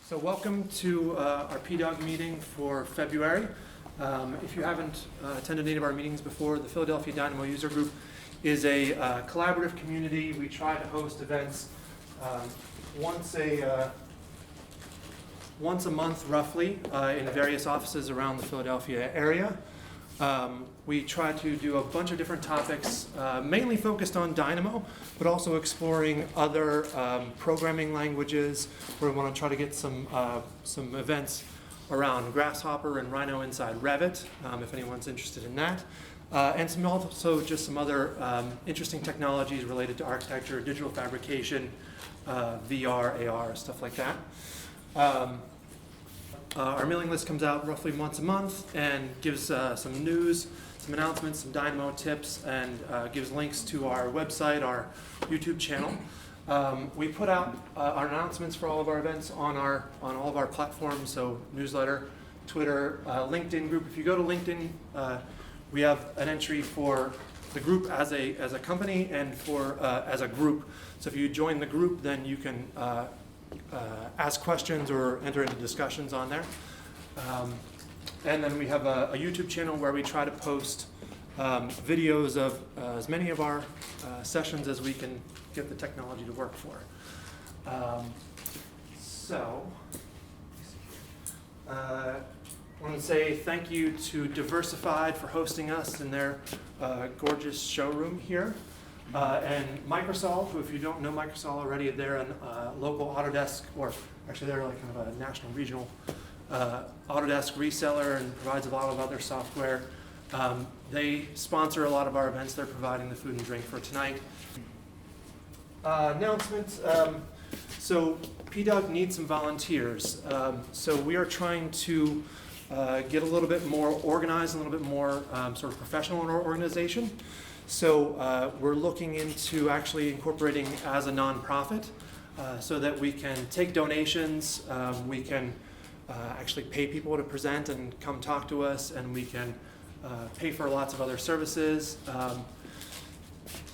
So welcome to our PDOG meeting for February. If you haven't attended any of our meetings before, the Philadelphia Dynamo User Group is a collaborative community. We try to host events once a month roughly in various offices around the Philadelphia area. We try to do a bunch of different topics, mainly focused on Dynamo, but also exploring other programming languages, where we want to try to get some events around Grasshopper and Rhino inside Revit, if anyone's interested in that. And also just some other interesting technologies related to architecture, digital fabrication, VR, AR, stuff like that. Our mailing list comes out roughly once a month and gives some news, some announcements, some Dynamo tips, and gives links to our website, our YouTube channel. We put out our announcements for all of our events on all of our platforms, so newsletter, Twitter, LinkedIn group. If you go to LinkedIn, we have an entry for the group as a company and for as a group. So if you join the group, then you can ask questions or enter into discussions on there. And then we have a YouTube channel where we try to post videos of as many of our sessions as we can get the technology to work for. I want to say thank you to Diversified for hosting us in their gorgeous showroom here. And Microsoft, who, if you don't know Microsoft already, they're a local Autodesk, or actually they're like kind of a national regional Autodesk reseller and provides a lot of other software. They sponsor a lot of our events. They're providing the food and drink for tonight. Announcements. So PDOG needs some volunteers. So we are trying to get a little bit more organized, a little bit more sort of professional in our organization. So we're looking into actually incorporating as a nonprofit so that we can take donations, we can actually pay people to present and come talk to us, and we can pay for lots of other services.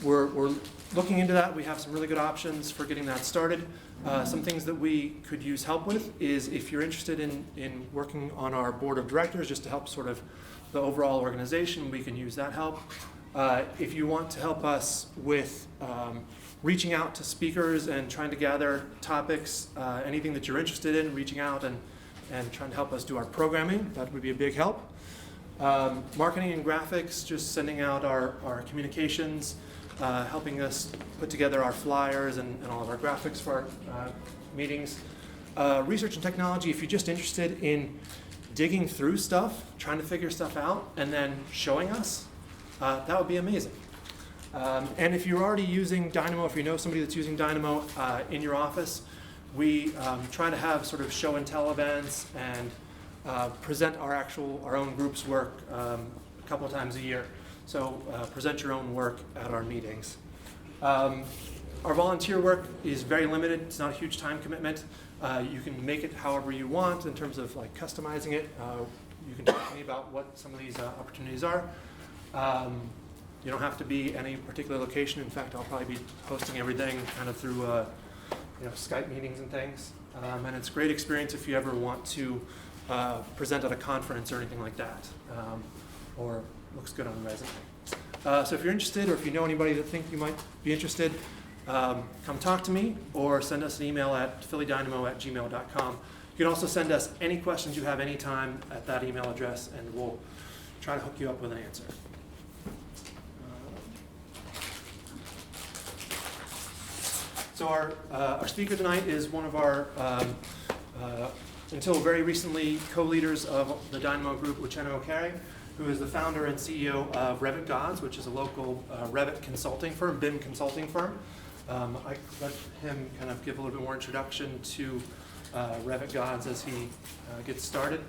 We're looking into that. We have some really good options for getting that started. Some things that we could use help with is if you're interested in working on our board of directors, just to help sort of the overall organization, we can use that help. If you want to help us with reaching out to speakers and trying to gather topics, anything that you're interested in, reaching out and trying to help us do our programming, that would be a big help. Marketing and graphics, just sending out our communications, helping us put together our flyers and all of our graphics for our meetings. Research and technology, if you're just interested in digging through stuff, trying to figure stuff out, and then showing us, that would be amazing. And if you're already using Dynamo, if you know somebody that's using Dynamo in your office, we try to have sort of show and tell events and present our own group's work a couple of times a year. So present your own work at our meetings. Our volunteer work is very limited. It's not a huge time commitment. You can make it however you want in terms of like customizing it. You can talk to me about what some of these opportunities are. You don't have to be any particular location. In fact, I'll probably be hosting everything kind of through Skype meetings and things. And it's a great experience if you ever want to present at a conference or anything like that, or looks good on the resume. So if you're interested, or if you know anybody that think you might be interested, come talk to me or send us an email at phillydynamo@gmail.com. You can also send us any questions you have anytime at that email address, and we'll try to hook you up with an answer. So our speaker tonight is one of our, until very recently, co-leaders of the Dynamo group, Uchenna Okere, who is the founder and CEO of RevitGods, which is a local Revit consulting firm, BIM consulting firm. I let him kind of give a little bit more introduction to RevitGods as he gets started.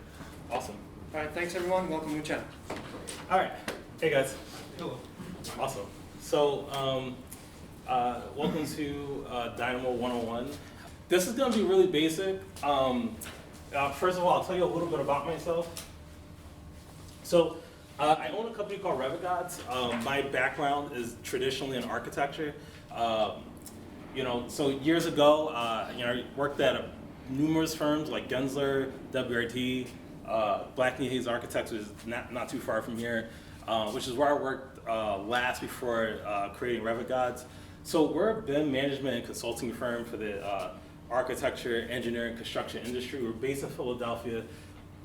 Awesome. All right, thanks everyone. Welcome to Uchenna. All right. Hey guys. Hello. Awesome. So, welcome to Dynamo 101. This is going to be really basic. First of all, I'll tell you a little bit about myself. So, I own a company called RevitGods. My background is traditionally in architecture. So years ago, I worked at numerous firms like Gensler, WRT, Black & Hayes Architects, which is not too far from here, which is where I worked last before creating RevitGods. So we're a BIM management and consulting firm for the architecture, engineering, construction industry. We're based in Philadelphia.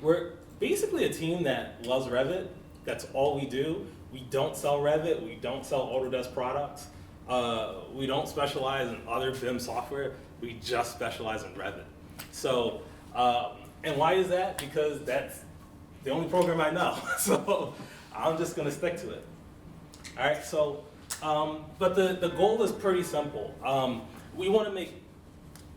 We're basically a team that loves Revit. That's all we do. We don't sell Revit. We don't sell Autodesk products. We don't specialize in other BIM software. We just specialize in Revit. So, and why is that? Because that's the only program I know. So I'm just gonna stick to it. All right, so, but the goal is pretty simple. We wanna make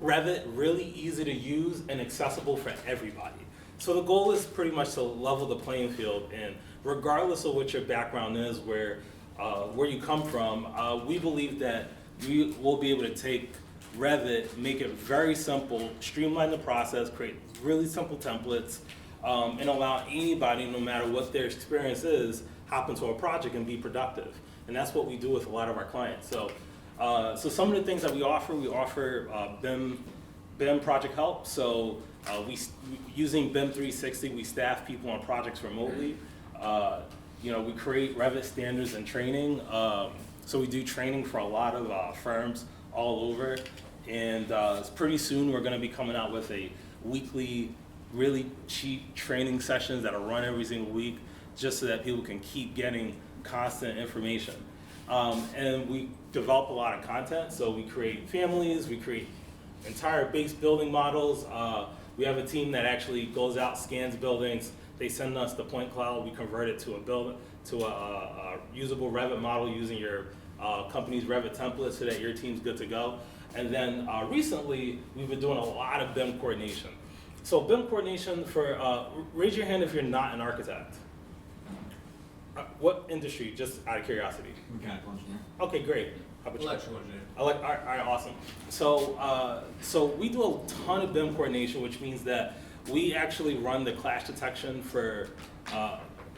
Revit really easy to use and accessible for everybody. So the goal is pretty much to level the playing field, and regardless of what your background is, where you come from, we believe that we will be able to take Revit, make it very simple, streamline the process, create really simple templates, and allow anybody, no matter what their experience is, hop into a project and be productive. And that's what we do with a lot of our clients. So, so some of the things that we offer BIM project help. So using BIM 360, we staff people on projects remotely. We create Revit standards and training. So we do training for a lot of firms all over. And pretty soon we're gonna be coming out with a weekly, really cheap training sessions that'll run every single week, just so that people can keep getting constant information. And we develop a lot of content. So we create families, we create entire base building models. We have a team that actually goes out, scans buildings. They send us the point cloud. We convert it to a usable Revit model using your company's Revit template so that your team's good to go. And then recently, we've been doing a lot of BIM coordination. So BIM coordination for, raise your hand if you're not an architect. What industry, just out of curiosity? Mechanical engineer. Okay, great. How about you? Electrical engineer. All right, awesome. So we do a ton of BIM coordination, which means that we actually run the clash detection for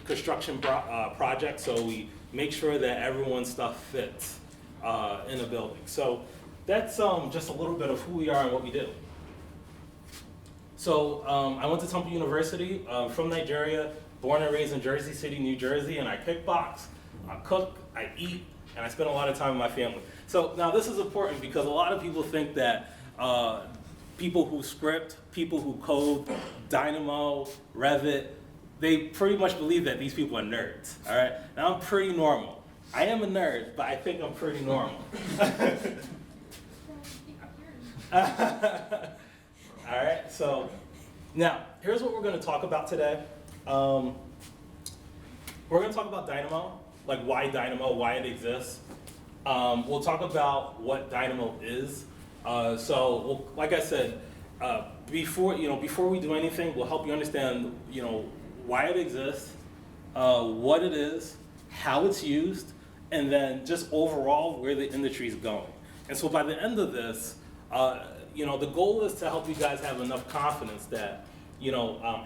construction projects. So we make sure that everyone's stuff fits in a building. So that's just a little bit of who we are and what we do. So I went to Temple University from Nigeria, born and raised in Jersey City, New Jersey, and I kickbox, I cook, I eat, and I spend a lot of time with my family. So now this is important because a lot of people think that people who script, people who code, Dynamo, Revit, they pretty much believe that these people are nerds, all right? Now I'm pretty normal. I am a nerd, but I think I'm pretty normal. All right, so now here's what we're gonna talk about today. We're gonna talk about Dynamo, like why Dynamo, why it exists. We'll talk about what Dynamo is. Like I said, before we do anything, we'll help you understand, why it exists, what it is, how it's used, and then just overall where the industry is going. And so by the end of this, the goal is to help you guys have enough confidence that,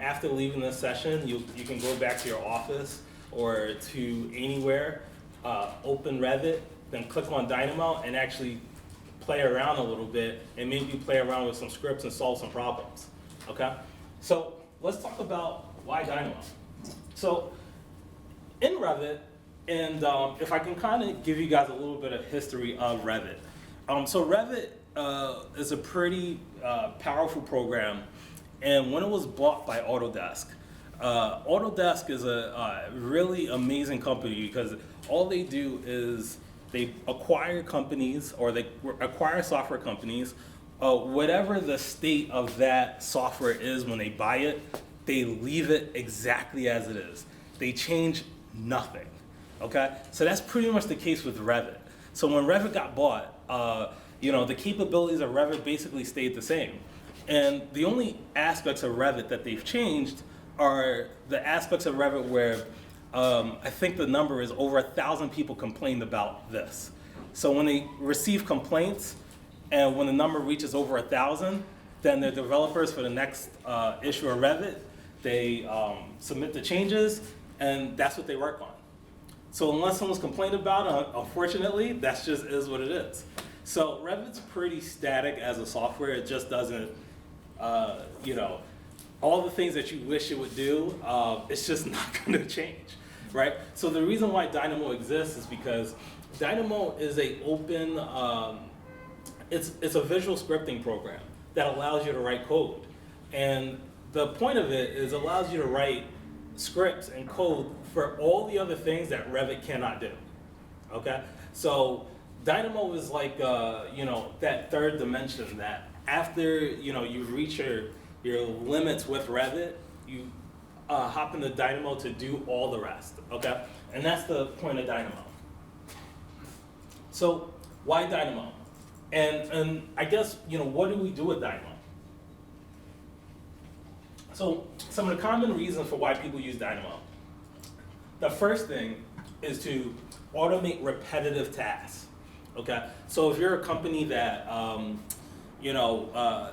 after leaving this session, you can go back to your office or to anywhere, open Revit, then click on Dynamo and actually play around a little bit and maybe play around with some scripts and solve some problems, okay? So let's talk about why Dynamo. So in Revit, and if I can kind of give you guys a little bit of history of Revit. So Revit is a pretty powerful program, and when it was bought by Autodesk, Autodesk is a really amazing company because all they do is they acquire companies or they acquire software companies, whatever the state of that software is when they buy it, they leave it exactly as it is. They change nothing, okay? So that's pretty much the case with Revit. So when Revit got bought, the capabilities of Revit basically stayed the same. And the only aspects of Revit that they've changed are the aspects of Revit where I think the number is over 1,000 people complained about this. So when they receive complaints and when the number reaches over 1,000, then the developers for the next issue of Revit, they submit the changes and that's what they work on. So unless someone's complained about it, unfortunately, that's just is what it is. So Revit's pretty static as a software. It just doesn't you know, all the things that you wish it would do, it's just not going to change, right? So the reason why Dynamo exists is because Dynamo is a open, it's a visual scripting program that allows you to write code. And the point of it is it allows you to write scripts and code for all the other things that Revit cannot do, okay? So Dynamo is like, you know, that third dimension that after, you know, you reach your limits with Revit, you hop into Dynamo to do all the rest, okay? And that's the point of Dynamo. So why Dynamo? And I guess, you know, what do we do with Dynamo? So some of the common reasons for why people use Dynamo. The first thing is to automate repetitive tasks, okay? So if you're a company that, you know,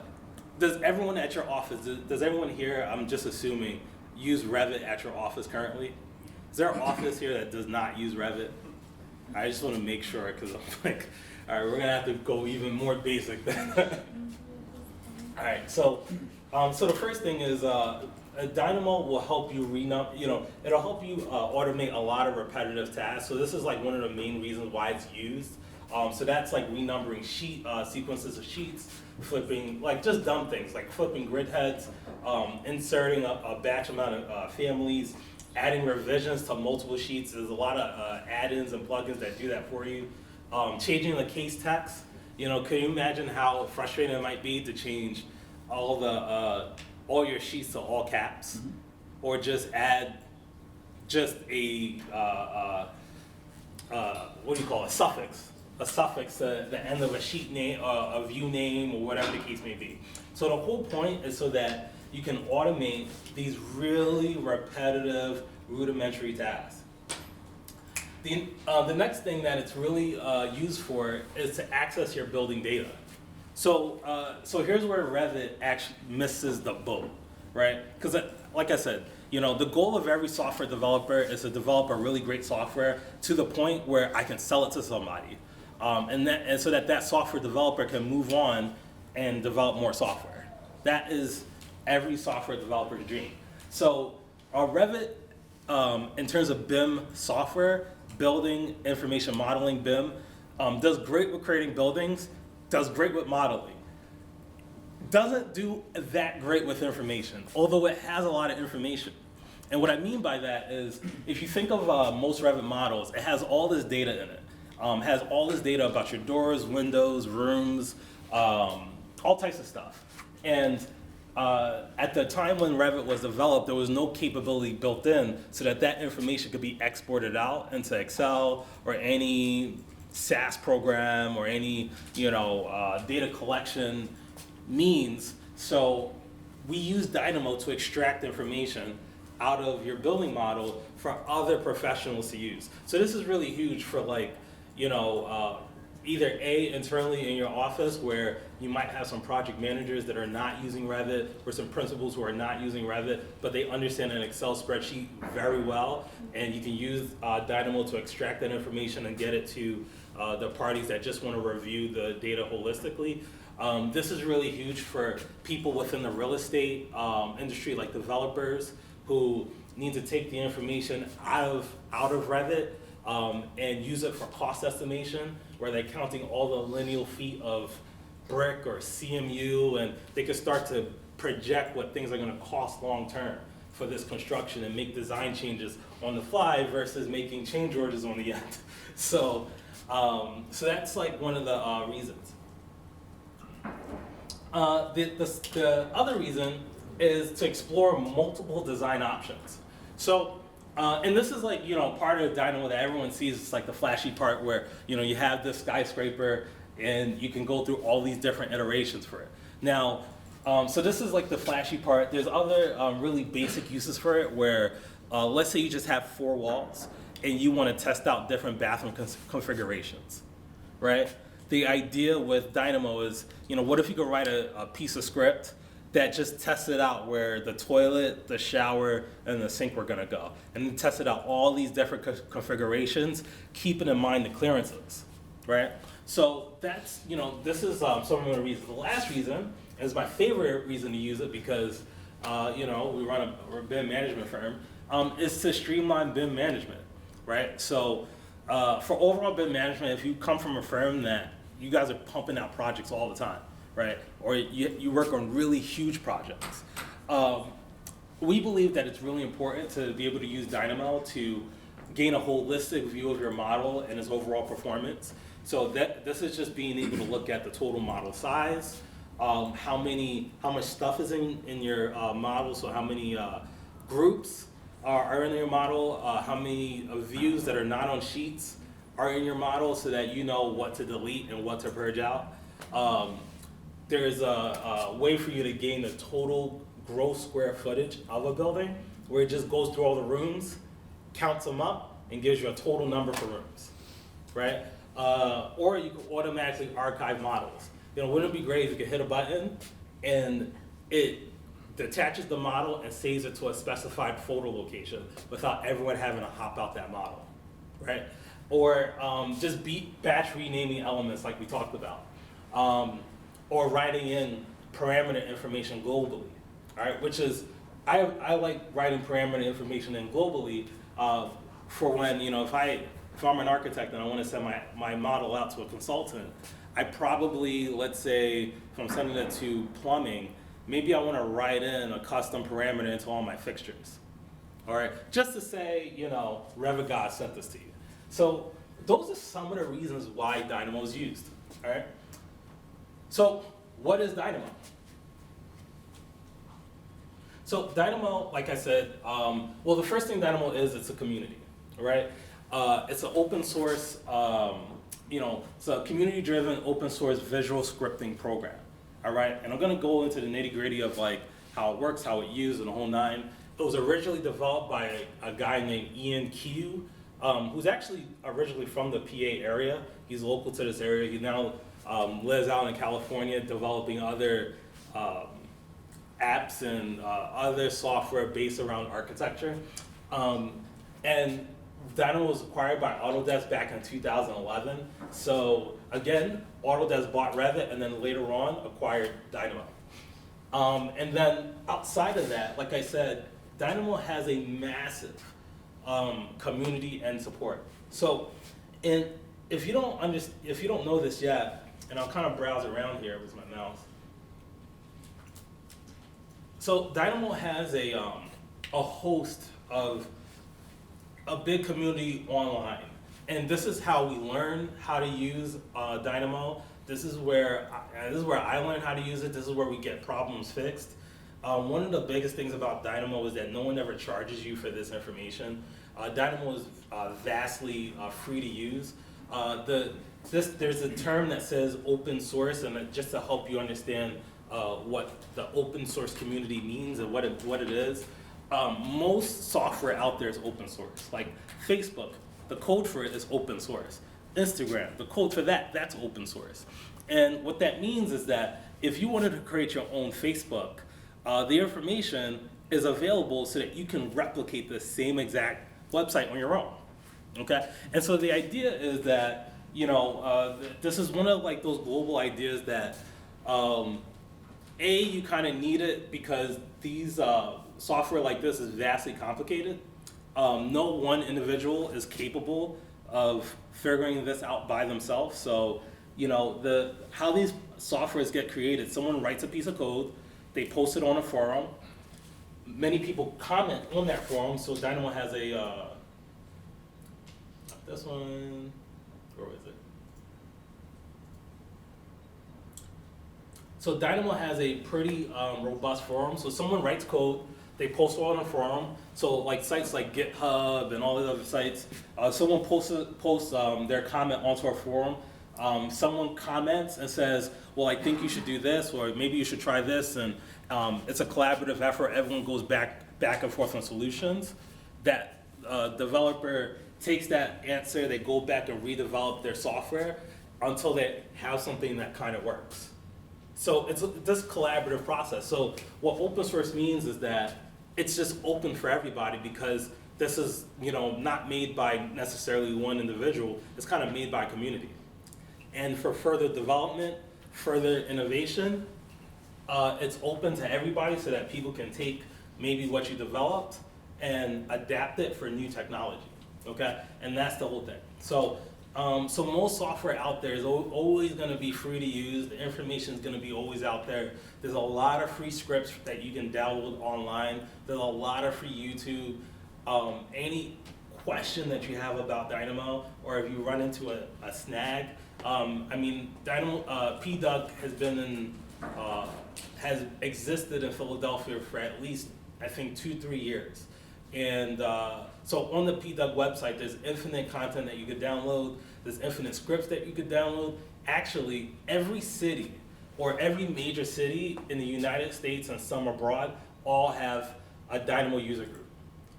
does everyone at your office, does everyone here, I'm just assuming, use Revit at your office currently? Is there an office here that does not use Revit? I just want to make sure, because I'm like, all right, we're gonna have to go even more basic then. All right, so so the first thing is Dynamo will help you it'll help you automate a lot of repetitive tasks. So this is like one of the main reasons why it's used. So that's like renumbering sequences of sheets, flipping, like just dumb things like flipping grid heads, inserting a batch amount of families, adding revisions to multiple sheets. There's a lot of add-ins and plugins that do that for you. Changing the case text. You know, can you imagine how frustrating it might be to change all your sheets to all caps, or just add just a what do you call it, a suffix to the end of a sheet name, a view name, or whatever the case may be. So the whole point is so that you can automate these really repetitive, rudimentary tasks. The next thing that it's really used for is to access your building data. So here's where Revit actually misses the boat, right? Because like I said, you know, the goal of every software developer is to develop a really great software to the point where I can sell it to somebody. And so that software developer can move on and develop more software. That is every software developer's dream. So Revit, in terms of BIM software, building information modeling, BIM, does great with creating buildings, does great with modeling. Doesn't do that great with information, although it has a lot of information. And what I mean by that is, if you think of most Revit models, it has all this data in it. Has all this data about your doors, windows, rooms, all types of stuff. And at the time when Revit was developed, there was no capability built in so that information could be exported out into Excel or any SAS program or any data collection means. So we use Dynamo to extract information out of your building model for other professionals to use. So this is really huge for either internally in your office where you might have some project managers that are not using Revit or some principals who are not using Revit, but they understand an Excel spreadsheet very well, and you can use Dynamo to extract that information and get it to the parties that just want to review the data holistically. This is really huge for people within the real estate industry, like developers who need to take the information out of Revit and use it for cost estimation, where they're counting all the lineal feet of brick or CMU, and they can start to project what things are going to cost long term for this construction and make design changes on the fly versus making change orders on the end. So that's like one of the reasons. The other reason is to explore multiple design options. So, and this is like, part of Dynamo that everyone sees. It's like the flashy part where, you have this skyscraper and you can go through all these different iterations for it. Now, so this is like the flashy part. There's other really basic uses for it where, let's say you just have 4 walls and you want to test out different bathroom configurations, right? The idea with Dynamo is, what if you could write a piece of script that just tested out where the toilet, the shower, and the sink were gonna go, and then tested out all these different configurations, keeping in mind the clearances, right? So that's, this is some of the reasons. The last reason And it's my favorite reason to use it because, you know, we're a BIM management firm, is to streamline BIM management, right? So for overall BIM management, if you come from a firm that you guys are pumping out projects all the time, right? Or you work on really huge projects. We believe that it's really important to be able to use Dynamo to gain a holistic view of your model and its overall performance. So this is just being able to look at the total model size, how much stuff is in your model, so how many groups are in your model, how many views that are not on sheets are in your model, so that you know what to delete and what to purge out. There's a way for you to gain the total gross square footage of a building, where it just goes through all the rooms, counts them up, and gives you a total number for rooms, right? Or you can automatically archive models. You know, wouldn't it be great if you could hit a button and it detaches the model and saves it to a specified photo location without everyone having to hop out that model, right? Or just batch renaming elements like we talked about. Or writing in parameter information globally, all right? Which is, I like writing parameter information in globally for when, you know, if I'm an architect and I want to send my model out to a consultant, I probably, let's say, if I'm sending it to plumbing, maybe I want to write in a custom parameter into all my fixtures, all right? Just to say, you know, RevitGods sent this to you. So those are some of the reasons why Dynamo is used, all right? So what is Dynamo? So Dynamo, like I said, well, the first thing Dynamo is, it's a community, right? It's an open source, you know, it's a community-driven open source visual scripting program, all right? And I'm gonna go into the nitty-gritty of like how it works, how it used, and the whole nine. It was originally developed by a guy named Ian Q, who's actually originally from the PA area. He's local to this area. He now lives out in California developing other apps and other software based around architecture. And Dynamo was acquired by Autodesk back in 2011. So again, Autodesk bought Revit and then later on acquired Dynamo. And then outside of that, like I said, Dynamo has a massive community and support. So, and if you don't know this yet, and I'll kind of browse around here with my mouse. So Dynamo has a host of a big community online, and this is how we learn how to use Dynamo. This is where I learned how to use it. This is where we get problems fixed. One of the biggest things about Dynamo is that no one ever charges you for this information. Dynamo is vastly free to use. There's a term that says open source, and just to help you understand what the open source community means and what it is. Most software out there is open source. Like Facebook, the code for it is open source. Instagram, the code for that's open source. And what that means is that if you wanted to create your own Facebook, the information is available so that you can replicate the same exact website on your own, okay? And so the idea is that, you know, this is one of like those global ideas that, you kind of need it because these software like this is vastly complicated. No one individual is capable of figuring this out by themselves. So, you know, how these softwares get created, someone writes a piece of code, they post it on a forum, many people comment on that forum. So Dynamo has a, this one, where was it? So Dynamo has a pretty robust forum. So someone writes code, they post it on a forum. So like sites like GitHub and all the other sites, someone posts their comment onto a forum. Someone comments and says, well, I think you should do this, or maybe you should try this, and it's a collaborative effort. Everyone goes back and forth on solutions. That developer takes that answer, they go back and redevelop their software until they have something that kind of works. So it's this collaborative process. So what open source means is that it's just open for everybody because this is, you know, not made by necessarily one individual. It's kind of made by a community. And for further development, further innovation, it's open to everybody so that people can take maybe what you developed and adapt it for new technology, okay? And that's the whole thing. So, so most software out there is always gonna be free to use. The information is gonna be always out there. There's a lot of free scripts that you can download online. There's a lot of free YouTube. Any question that you have about Dynamo, or if you run into a snag, I mean, Dynamo, PDUG has been in, has existed in Philadelphia for at least, I think, 2-3 years. And so on the PDUG website, there's infinite content that you could download. There's infinite scripts that you could download. Actually, every city or every major city in the United States and some abroad all have a Dynamo user group.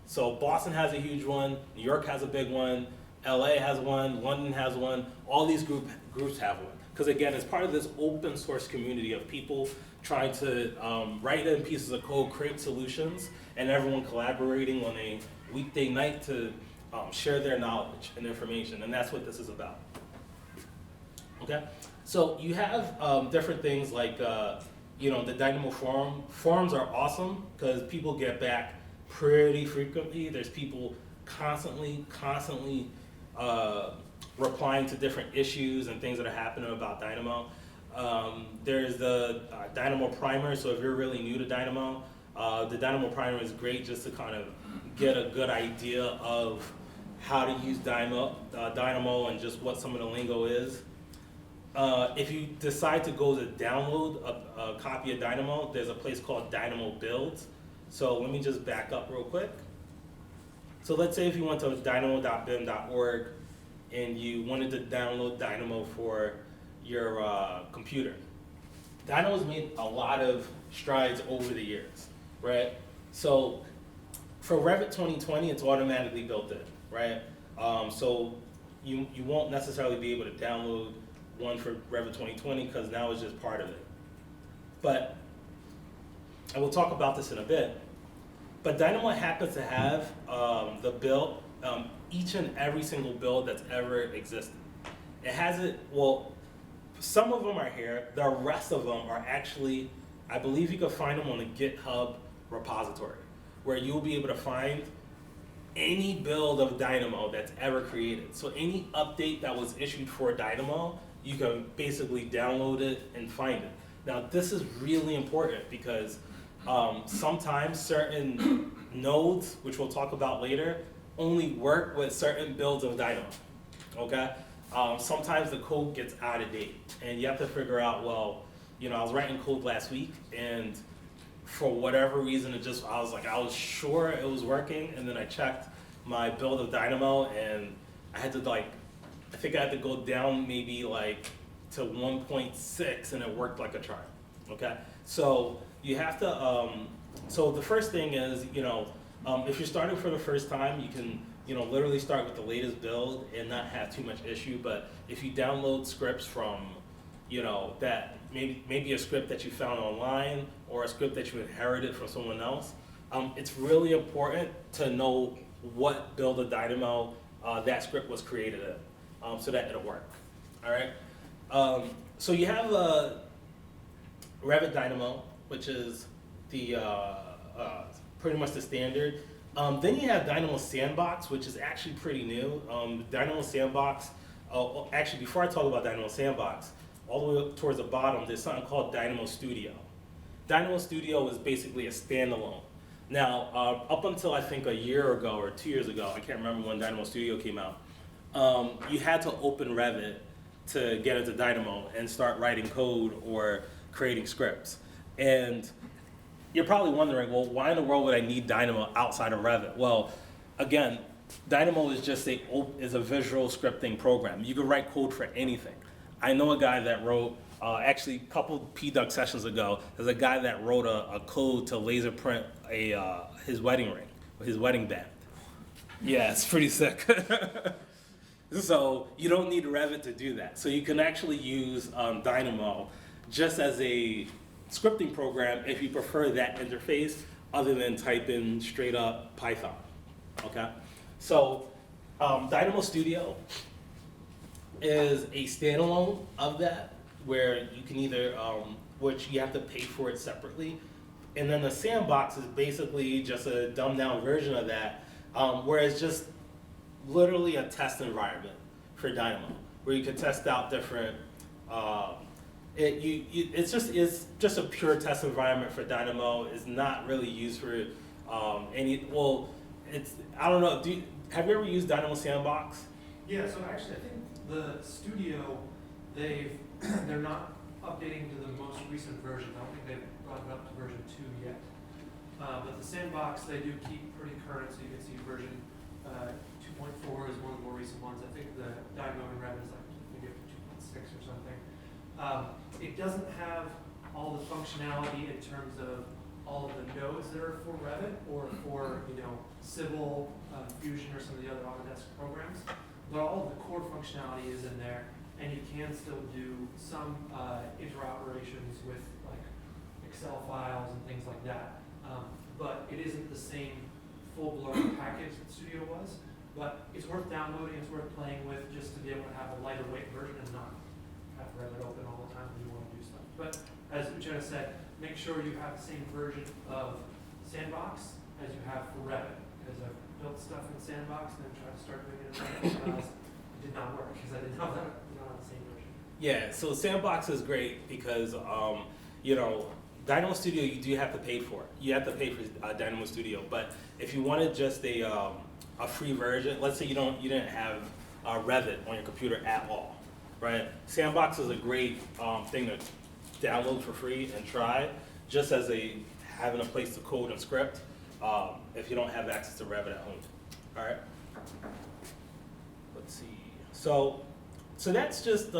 So Boston has a huge one, New York has a big one, LA has one, London has one, all these groups have one. Because again, it's part of this open source community of people trying to write in pieces of code, create solutions, and everyone collaborating on a weekday night to share their knowledge and information, and that's what this is about. Okay, so you have different things like, you know, the Dynamo forum. Forums are awesome because people get back pretty frequently. There's people constantly replying to different issues and things that are happening about Dynamo. There's the Dynamo Primer, so if you're really new to Dynamo, the Dynamo Primer is great just to kind of get a good idea of how to use Dynamo and just what some of the lingo is. If you decide to go to download a copy of Dynamo, there's a place called Dynamo Builds. So let me just back up real quick. So let's say if you went to dynamo.bim.org and you wanted to download Dynamo for your computer. Dynamo's made a lot of strides over the years, right? So for Revit 2020, it's automatically built in, right? So you won't necessarily be able to download one for Revit 2020 because now it's just part of it. But, and we'll talk about this in a bit, but Dynamo happens to have the build, each and every single build that's ever existed. It has it, well, some of them are here, the rest of them are actually, I believe you can find them on the GitHub repository, where you'll be able to find any build of Dynamo that's ever created. So any update that was issued for Dynamo, you can basically download it and find it. Now this is really important because sometimes certain nodes, which we'll talk about later, only work with certain builds of Dynamo, okay? Sometimes the code gets out of date and you have to figure out, well, you know, I was writing code last week and for whatever reason I was sure it was working, and then I checked my build of Dynamo and I had to I think I had to go down maybe like to 1.6 and it worked like a charm, okay? So you have to, so the first thing is, you know, if you're starting for the first time, you can, you know, literally start with the latest build and not have too much issue. But if you download scripts from, you know, that maybe a script that you found online or a script that you inherited from someone else, it's really important to know what build of Dynamo that script was created in, so that it'll work. All right. So you have Revit Dynamo, which is the pretty much the standard. Then you have Dynamo Sandbox, which is actually pretty new. Dynamo Sandbox, actually before I talk about Dynamo Sandbox, all the way up towards the bottom, there's something called Dynamo Studio. Dynamo Studio is basically a standalone. Now, up until I think a year ago or 2 years ago, I can't remember when Dynamo Studio came out, you had to open Revit to get into Dynamo and start writing code or creating scripts. And you're probably wondering, well, why in the world would I need Dynamo outside of Revit? Well, again, Dynamo is just a visual scripting program. You can write code for anything. I know a guy that wrote, actually a couple PDUG sessions ago, there's a guy that wrote a code to laser print his wedding ring, his wedding band. Yeah, it's pretty sick. So you don't need Revit to do that. So you can actually use Dynamo just as a scripting program if you prefer that interface other than type in straight up Python, okay? So Dynamo Studio is a standalone of that where you can either which you have to pay for it separately. And then the sandbox is basically just a dumbed down version of that, where it's just literally a test environment for Dynamo, where you can test out different. It's just a pure test environment for Dynamo. It's not really used for any. Well, it's I don't know. Have you ever used Dynamo Sandbox? Yeah. So actually, I think the studio they're not updating to the most recent version. I don't think they've brought it up to version 2 yet. But the sandbox they do keep pretty current, so you can see version 2.4 is one of the more recent ones. I think the Dynamo and Revit is like maybe up to 2.6 or something. It doesn't have all the functionality in terms of all of the nodes that are for Revit or for Civil, Fusion, or some of the other Autodesk programs. But all of the core functionality is in there, and you can still do some interoperations with like Excel files and things like that. But it isn't the same full-blown package that Studio was. But it's worth downloading, it's worth playing with, just to be able to have a lighter weight version and not have Revit open all the time when you want to do stuff. But as Uchenna said, make sure you have the same version of Sandbox as you have for Revit. Because I've built stuff in Sandbox and then tried to start doing it in Revit and realized it did not work because I didn't have that the same version. Yeah, so Sandbox is great because Dynamo Studio you do have to pay for it. You have to pay for Dynamo Studio, but if you wanted just a free version, let's say you didn't have Revit on your computer at all, right? Sandbox is a great thing to download for free and try, just as having a place to code and script if you don't have access to Revit at home. All right. Let's see. So that's just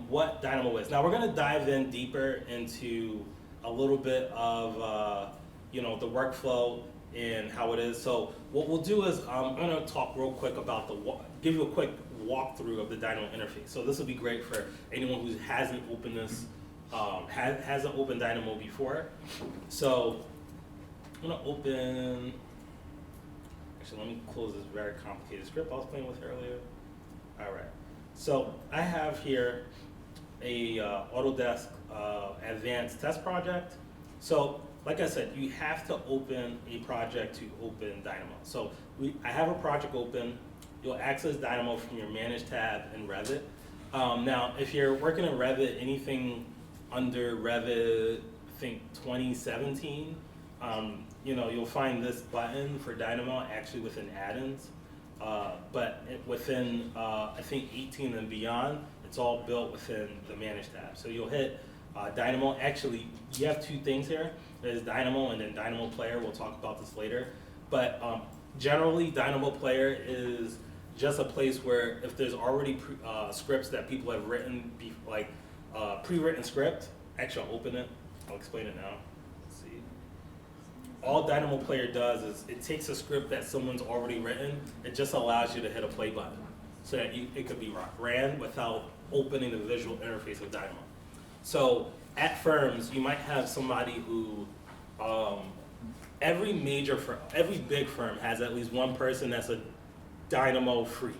what Dynamo is. Now we're going to dive in deeper into a little bit of the workflow and how it is. So what we'll do is I'm going to talk real quick about give you a quick walkthrough of the Dynamo interface. So this will be great for anyone who hasn't opened this, hasn't opened Dynamo before. So I'm going to open. Actually, let me close this very complicated script I was playing with earlier. All right. So I have here a Autodesk advanced test project. So like I said, you have to open a project to open Dynamo. So I have a project open. You'll access Dynamo from your Manage tab in Revit. Now, if you're working in Revit, anything under Revit, I think 2017, you'll find this button for Dynamo actually within add-ins. But within, I think 18 and beyond, it's all built within the Manage tab. So you'll hit Dynamo. Actually, you have two things here. There's Dynamo and then Dynamo Player. We'll talk about this later. But generally, Dynamo Player is just a place where if there's already scripts that people have written, pre-written script, actually I'll open it. I'll explain it now. Let's see. All Dynamo Player does is it takes a script that someone's already written. It just allows you to hit a play button so that it could be ran without opening the visual interface of Dynamo. So at firms, you might have somebody who, every big firm has at least one person that's a Dynamo freak.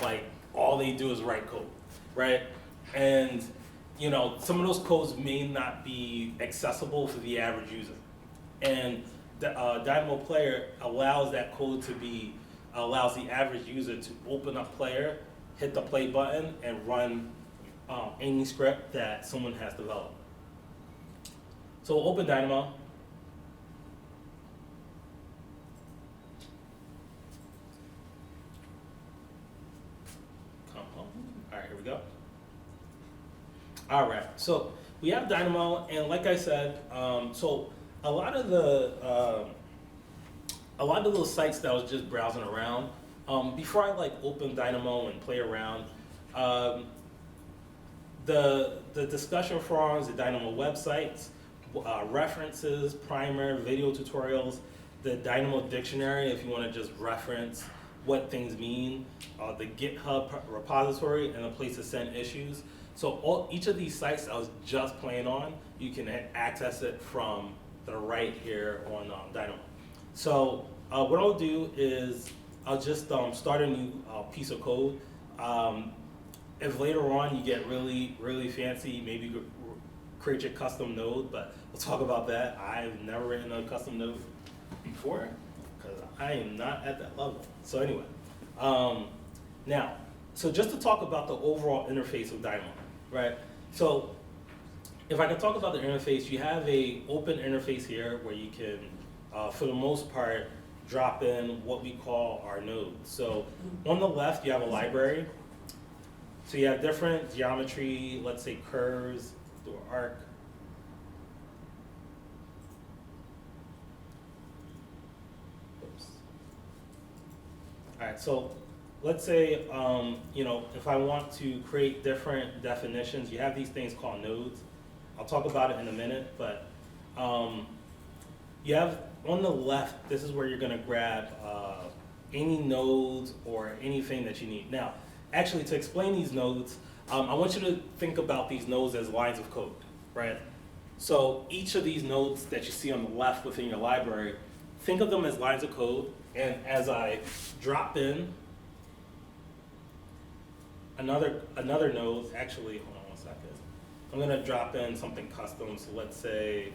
Like all they do is write code, right? And some of those codes may not be accessible for the average user. And Dynamo Player allows that code allows the average user to open up Player, hit the play button, and run any script that someone has developed. So we'll open Dynamo. Come home. All right, here we go. All right, so we have Dynamo, and like I said, so a lot of those sites that I was just browsing around, before I open Dynamo and play around, the discussion forums, the Dynamo websites, references, primer, video tutorials, the Dynamo dictionary if you want to just reference what things mean, the GitHub repository, and a place to send issues. So each of these sites I was just playing on, you can access it from the right here on Dynamo. So what I'll do is I'll just start a new piece of code. If later on you get really, really fancy, maybe create your custom node, but we'll talk about that. I've never written a custom node before because I am not at that level. So anyway, now, so just to talk about the overall interface of Dynamo, right? So if I can talk about the interface, you have a open interface here where you can, for the most part, drop in what we call our nodes. So on the left, you have a library. So you have different geometry, let's say curves, do an arc. Oops. All right, so let's say, if I want to create different definitions, you have these things called nodes. I'll talk about it in a minute, but you have on the left, this is where you're gonna grab any nodes or anything that you need. Now, actually to explain these nodes, I want you to think about these nodes as lines of code, right? So each of these nodes that you see on the left within your library, think of them as lines of code, and as I drop in another node, actually, hold on one second. I'm gonna drop in something custom, so let's say,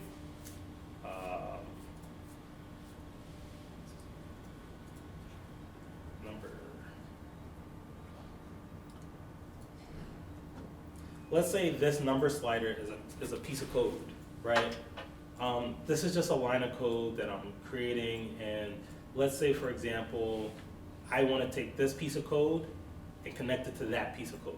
let's say this number slider is a piece of code, right? This is just a line of code that I'm creating, and let's say, for example, I want to take this piece of code and connect it to that piece of code.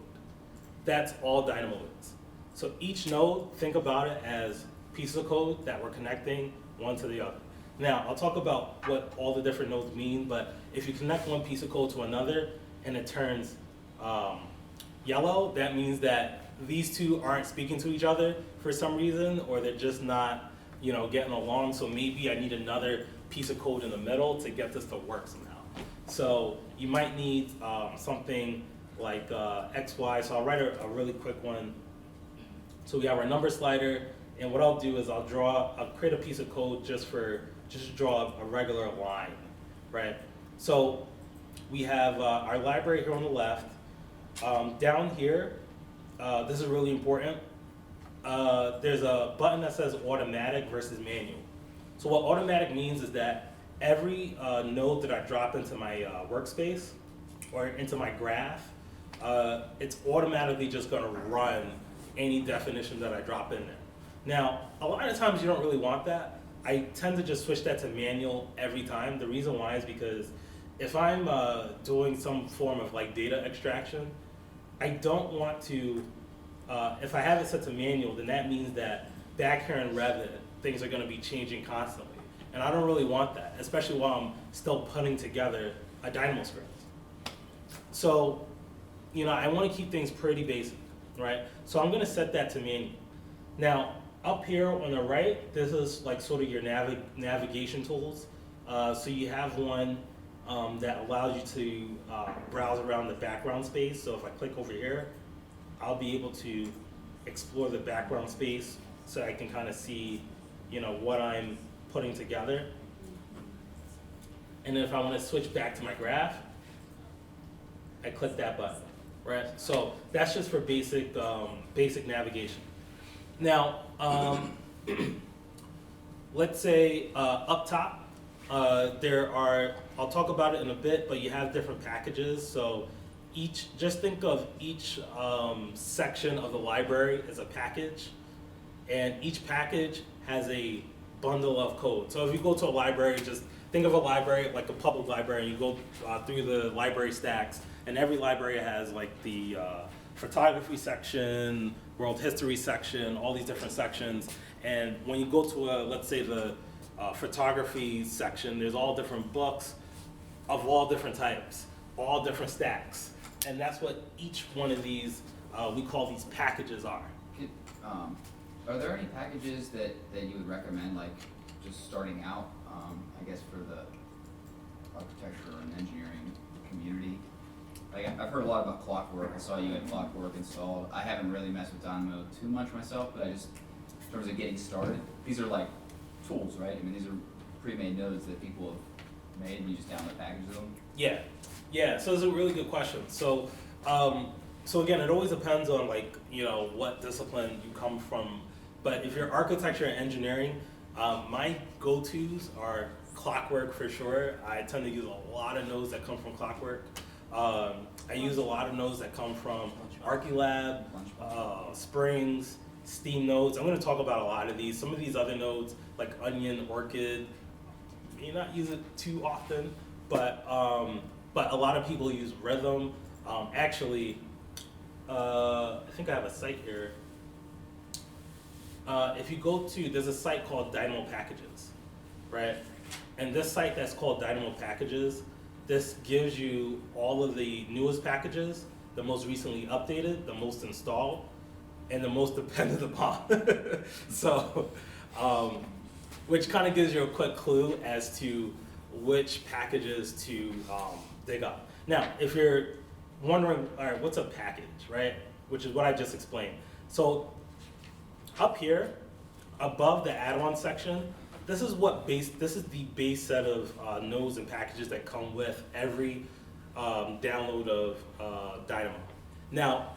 That's all Dynamo is. So each node, think about it as pieces of code that we're connecting one to the other. Now, I'll talk about what all the different nodes mean, but if you connect one piece of code to another and it turns yellow, that means that these two aren't speaking to each other for some reason, or they're just not, getting along. So maybe I need another piece of code in the middle to get this to work somehow. So you might need something like XY. So I'll write a really quick one. So we have our number slider, and what I'll do is I'll create a piece of code just to draw a regular line, right? So we have our library here on the left. Down here, this is really important. There's a button that says automatic versus manual. So what automatic means is that every node that I drop into my workspace or into my graph, it's automatically just gonna run any definition that I drop in there. Now, a lot of times you don't really want that. I tend to just switch that to manual every time. The reason why is because if I'm doing some form of like data extraction, I don't want to, if I have it set to manual, then that means that back here in Revit, things are gonna be changing constantly. And I don't really want that, especially while I'm still putting together a Dynamo script. So, I wanna keep things pretty basic, right? So I'm gonna set that to manual. Now, up here on the right, this is like sort of your navigation tools. So you have one that allows you to browse around the background space. So if I click over here, I'll be able to explore the background space so I can kind of see, what I'm putting together. And then if I want to switch back to my graph, I click that button, right? So that's just for basic navigation. Now, let's say up top, I'll talk about it in a bit, but you have different packages. So just think of each section of the library as a package, and each package has a bundle of code. So if you go to a library, just think of a library like a public library, and you go through the library stacks, and every library has like the photography section, world history section, all these different sections. And when you go to let's say the photography section, there's all different books of all different types, all different stacks. And that's what each one of these, we call these packages are. Are there any packages that you would recommend, like just starting out, I guess for the architecture and engineering community? Like I've heard a lot about Clockwork. I saw you had Clockwork installed. I haven't really messed with Dynamo too much myself, but I just, in terms of getting started, these are like tools, right? I mean, these are pre-made nodes that people have made, and you just download packages of them. Yeah. So it's a really good question. So, so again, it always depends on what discipline you come from. But if you're architecture and engineering, my go-tos are Clockwork for sure. I tend to use a lot of nodes that come from Clockwork. I use a lot of nodes that come from Archilab, Springs, Steam nodes. I'm going to talk about a lot of these. Some of these other nodes, like Onion, Orchid, may not use it too often, but a lot of people use Rhythm. Actually, I think I have a site here. If you go to, there's a site called Dynamo Packages, right? And this site that's called Dynamo Packages, this gives you all of the newest packages, the most recently updated, the most installed, and the most dependent upon. So, which kind of gives you a quick clue as to which packages to dig up. Now, if you're wondering, all right, what's a package, right? Which is what I just explained. So up here, above the add-on section, this is the base set of nodes and packages that come with every download of Dynamo. Now,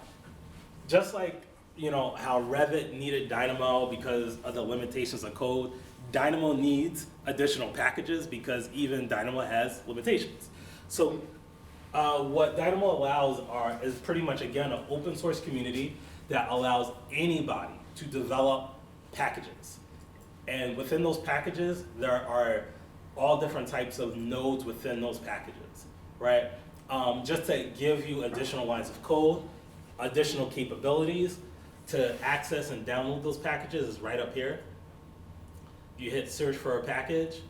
just like how Revit needed Dynamo because of the limitations of code, Dynamo needs additional packages because even Dynamo has limitations. So what Dynamo allows is pretty much, again, an open source community that allows anybody to develop packages. And within those packages, there are all different types of nodes within those packages, right? Just to give you additional lines of code, additional capabilities to access and download those packages is right up here. You hit search for a package.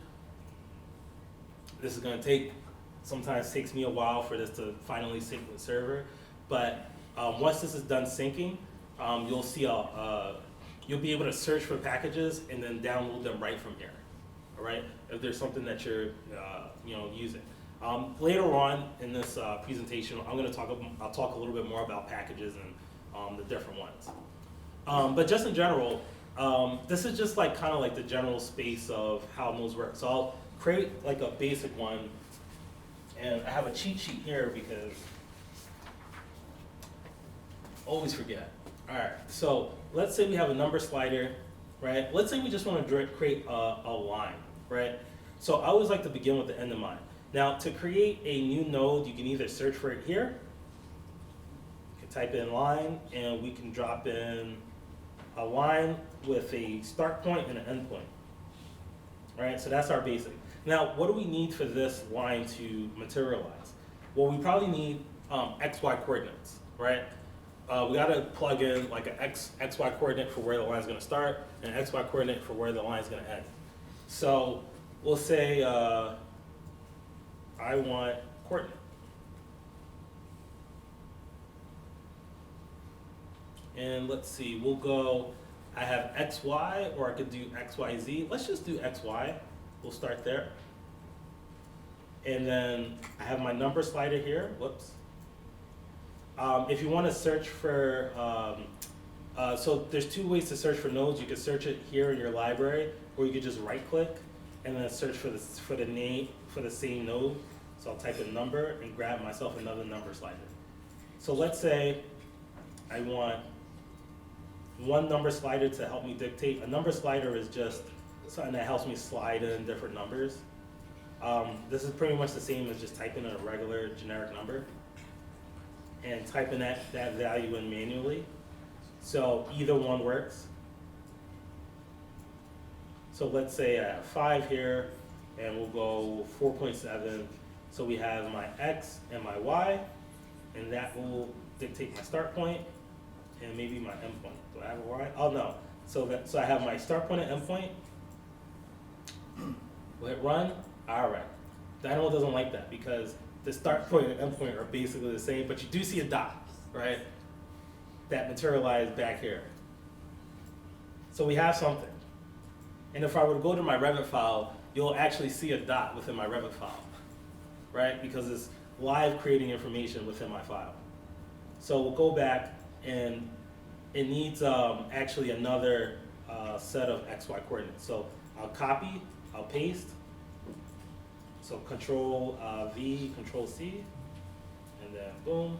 This is going to sometimes takes me a while for this to finally sync with the server. But once this is done syncing, you'll see you'll be able to search for packages and then download them right from here. All right, if there's something that you're using. Later on in this presentation, I'll talk a little bit more about packages and the different ones. But just in general, this is just kind of like the general space of how nodes work. So I'll create like a basic one, and I have a cheat sheet here because always forget. All right, so let's say we have a number slider, right? Let's say we just want to create a line, right? So I always like to begin with the end in mind. Now, to create a new node, you can either search for it here, you can type in line, and we can drop in a line with a start point and an end point. All right, so that's our basic. Now, what do we need for this line to materialize? Well, we probably need XY coordinates, right? We gotta plug in like an XY coordinate for where the line is gonna start and an XY coordinate for where the line is gonna end. So we'll say I want coordinate. And let's see, we'll go, I have XY, or I could do XYZ. Let's just do XY. We'll start there. And then I have my number slider here. Whoops. If you want to search for, so there's two ways to search for nodes. You can search it here in your library, or you could just right click and then search for the name for the same node. So I'll type in number and grab myself another number slider. So let's say I want one number slider to help me dictate. A number slider is just something that helps me slide in different numbers. This is pretty much the same as just typing in a regular generic number and typing that value in manually. So either one works. So let's say I have 5 here, and we'll go 4.7. So we have my X and my Y, and that will dictate my start point and maybe my end point. Do I have a Y? Oh no. So I have my start point and end point. Will it run? All right. Dynamo doesn't like that because the start point and end point are basically the same, but you do see a dot, right? That materialized back here. So we have something. And if I were to go to my Revit file, you'll actually see a dot within my Revit file, right? Because it's live creating information within my file. So we'll go back, and it needs actually another set of XY coordinates. So I'll copy, I'll paste. So Control V, Control C, and then boom.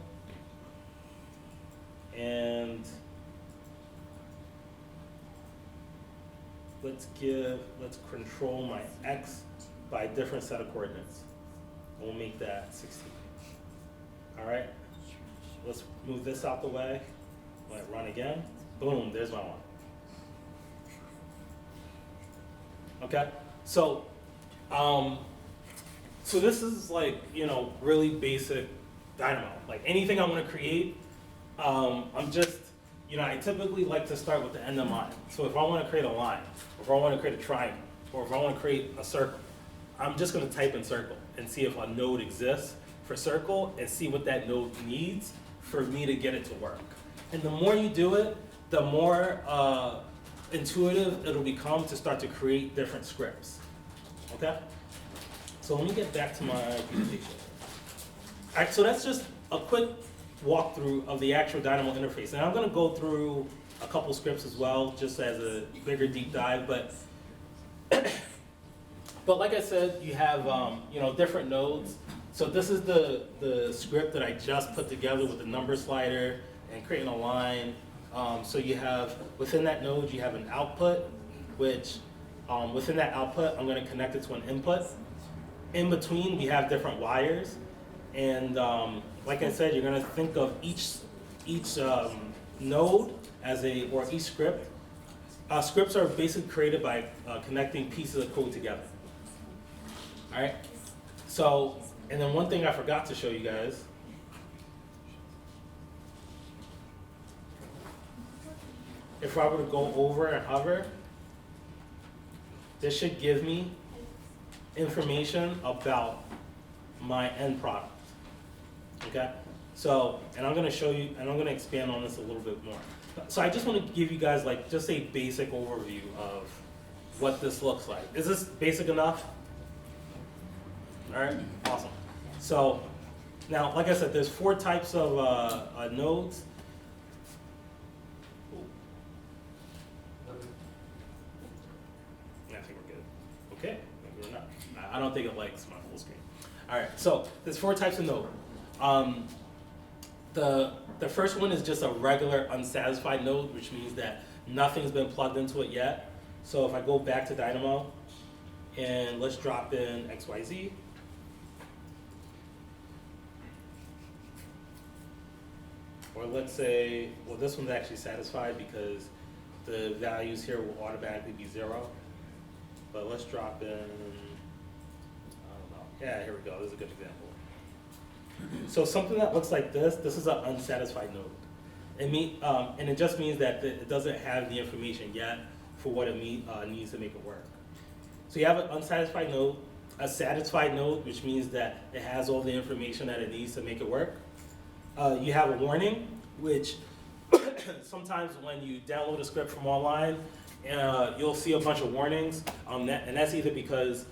let's control my x by a different set of coordinates. We'll make that 16. All right, let's move this out the way. Let it run again. Boom, there's my one. Okay, so this is like, really basic Dynamo. Like anything I want to create, I'm just, I typically like to start with the end in mind. So if I want to create a line, or if I want to create a triangle, or if I want to create a circle, I'm just going to type in circle and see if a node exists for circle and see what that node needs for me to get it to work. And the more you do it, the more intuitive it'll become to start to create different scripts. Okay? So let me get back to my presentation. All right, so that's just a quick walkthrough of the actual Dynamo interface. And I'm going to go through a couple scripts as well, just as a bigger deep dive. But like I said, you have different nodes. So this is the script that I just put together with the number slider and creating a line. So you have, within that node, you have an output, which within that output, I'm going to connect it to an input. In between, we have different wires. And like I said, you're going to think of each node as or each script. Scripts are basically created by connecting pieces of code together. All right. So, and then one thing I forgot to show you guys. If I were to go over and hover, this should give me information about my end product. Okay? So, and I'm going to show you, and I'm going to expand on this a little bit more. So I just want to give you guys like just a basic overview of what this looks like. Is this basic enough? All right, awesome. So now, like I said, there's 4 types of nodes. I think we're good. Okay, maybe we're not. I don't think it likes my full screen. All right, so there's 4 types of node. The first one is just a regular unsatisfied node, which means that nothing's been plugged into it yet. So if I go back to Dynamo and let's drop in XYZ. Or let's say, well, this one's actually satisfied because the values here will automatically be 0. But let's drop in, I don't know. Yeah, here we go. This is a good example. So something that looks like this is an unsatisfied node. And it just means that it doesn't have the information yet for what it needs to make it work. So you have an unsatisfied node, a satisfied node, which means that it has all the information that it needs to make it work. You have a warning, which sometimes when you download a script from online, you'll see a bunch of warnings, and that's either because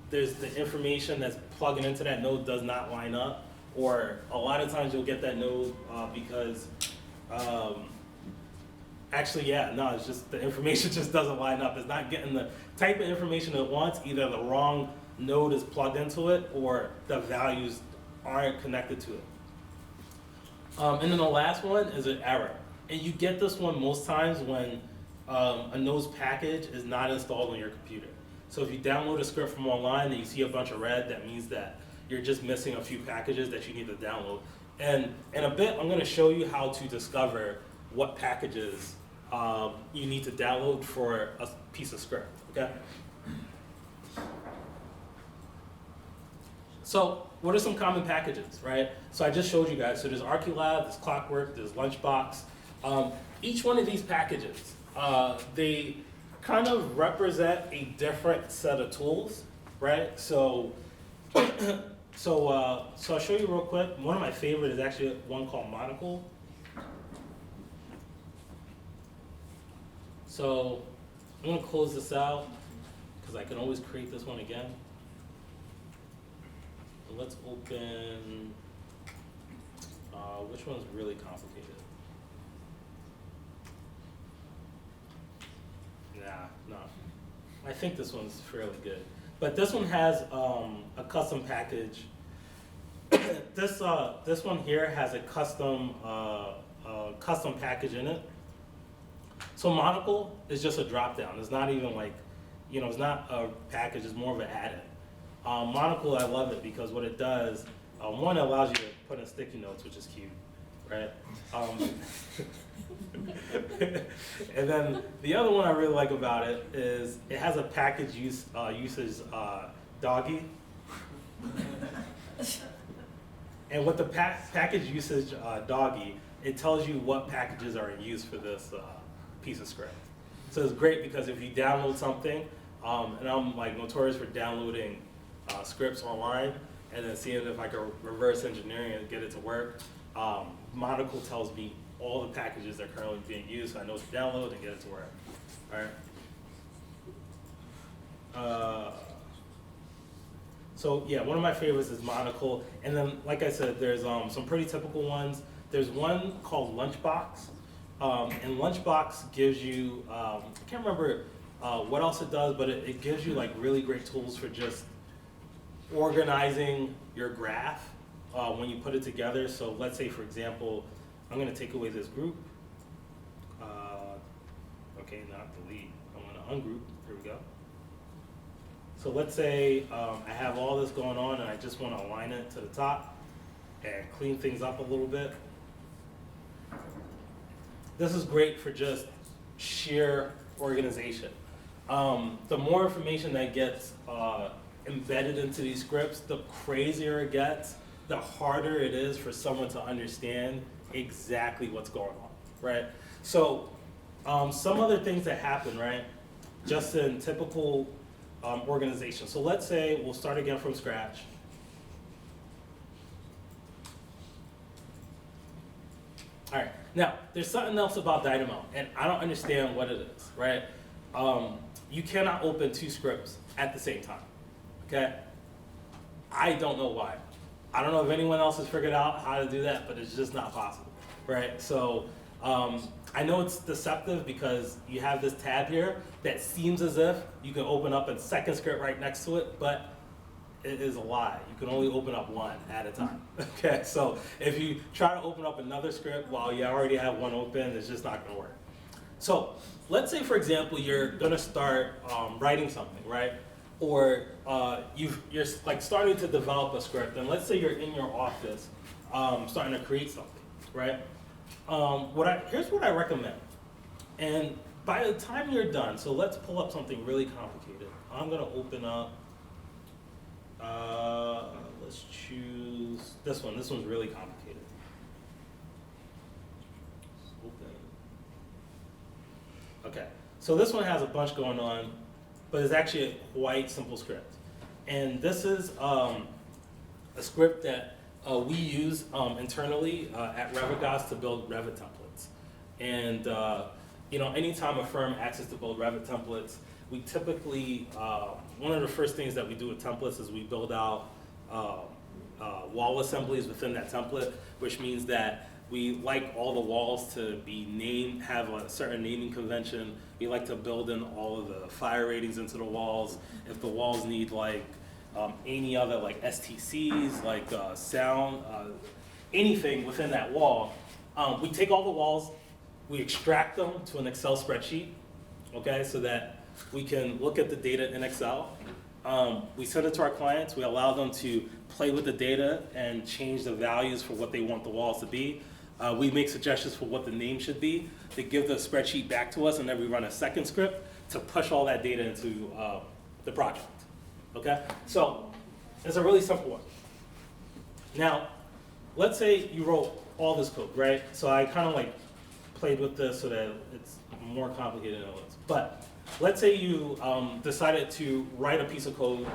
there's the information that's plugging into that node does not line up, or a lot of times you'll get that node because it's just the information just doesn't line up. It's not getting the type of information it wants. Either the wrong node is plugged into it, or the values aren't connected to it. And then the last one is an error. And you get this one most times when a node's package is not installed on your computer. So if you download a script from online and you see a bunch of red, that means that you're just missing a few packages that you need to download. And in a bit, I'm going to show you how to discover what packages you need to download for a piece of script, okay? So what are some common packages, right? So I just showed you guys. So there's Arculab, there's Clockwork, there's Lunchbox. Each one of these packages, they kind of represent a different set of tools, right? So I'll show you real quick. One of my favorite is actually one called Monocle. So I'm gonna close this out because I can always create this one again. Let's open, which one's really complicated? No. I think this one's fairly good. But this one has a custom package. This one here has a custom package in it. So Monocle is just a drop down. It's not even like, it's not a package, it's more of an add-in. Monocle, I love it because what it does, one, it allows you to put in sticky notes, which is cute, right? And then the other one I really like about it is it has a package usage doggy. And with the package usage doggy, it tells you what packages are in use for this piece of script. So it's great because if you download something, and I'm like notorious for downloading scripts online and then seeing if I can reverse engineering and get it to work, Monocle tells me all the packages that are currently being used, so I know what to download and get it to work. All right. So yeah, one of my favorites is Monocle, and then like I said, there's some pretty typical ones. There's one called Lunchbox, and Lunchbox gives you, I can't remember what else it does, but it gives you like really great tools for just organizing your graph when you put it together. So let's say, for example, I'm going to take away this group. Okay, not delete. I'm going to ungroup. Here we go. So let's say I have all this going on and I just want to align it to the top and clean things up a little bit. This is great for just sheer organization. The more information that gets embedded into these scripts, the crazier it gets, the harder it is for someone to understand exactly what's going on, right? So some other things that happen, right, just in typical organization. So let's say we'll start again from scratch. All right, now there's something else about Dynamo, and I don't understand what it is, right? You cannot open two scripts at the same time, okay? I don't know why. I don't know if anyone else has figured out how to do that, but it's just not possible, right? So I know it's deceptive because you have this tab here that seems as if you can open up a second script right next to it, but it is a lie. You can only open up one at a time, okay? So if you try to open up another script while you already have one open, it's just not gonna work. So let's say, for example, you're gonna start writing something, right? Or you're like starting to develop a script, and let's say you're in your office starting to create something, right? Here's what I recommend. And by the time you're done, so let's pull up something really complicated. I'm gonna open up, let's choose this one. This one's really complicated. Open. Okay, so this one has a bunch going on, but it's actually a quite simple script. And this is a script that we use internally at RevitGods to build Revit templates. And anytime a firm asks us to build Revit templates, we typically, one of the first things that we do with templates is we build out wall assemblies within that template, which means that we like all the walls to be named, have a certain naming convention. We like to build in all of the fire ratings into the walls. If the walls need like any other like STCs, like sound, anything within that wall, we take all the walls, we extract them to an Excel spreadsheet, okay, so that we can look at the data in Excel. We send it to our clients, we allow them to play with the data and change the values for what they want the walls to be. We make suggestions for what the name should be. They give the spreadsheet back to us, and then we run a second script to push all that data into the project. Okay? So it's a really simple one. Now, let's say you wrote all this code, right? So I kind of like played with this so that it's more complicated than it was. But let's say you decided to write a piece of code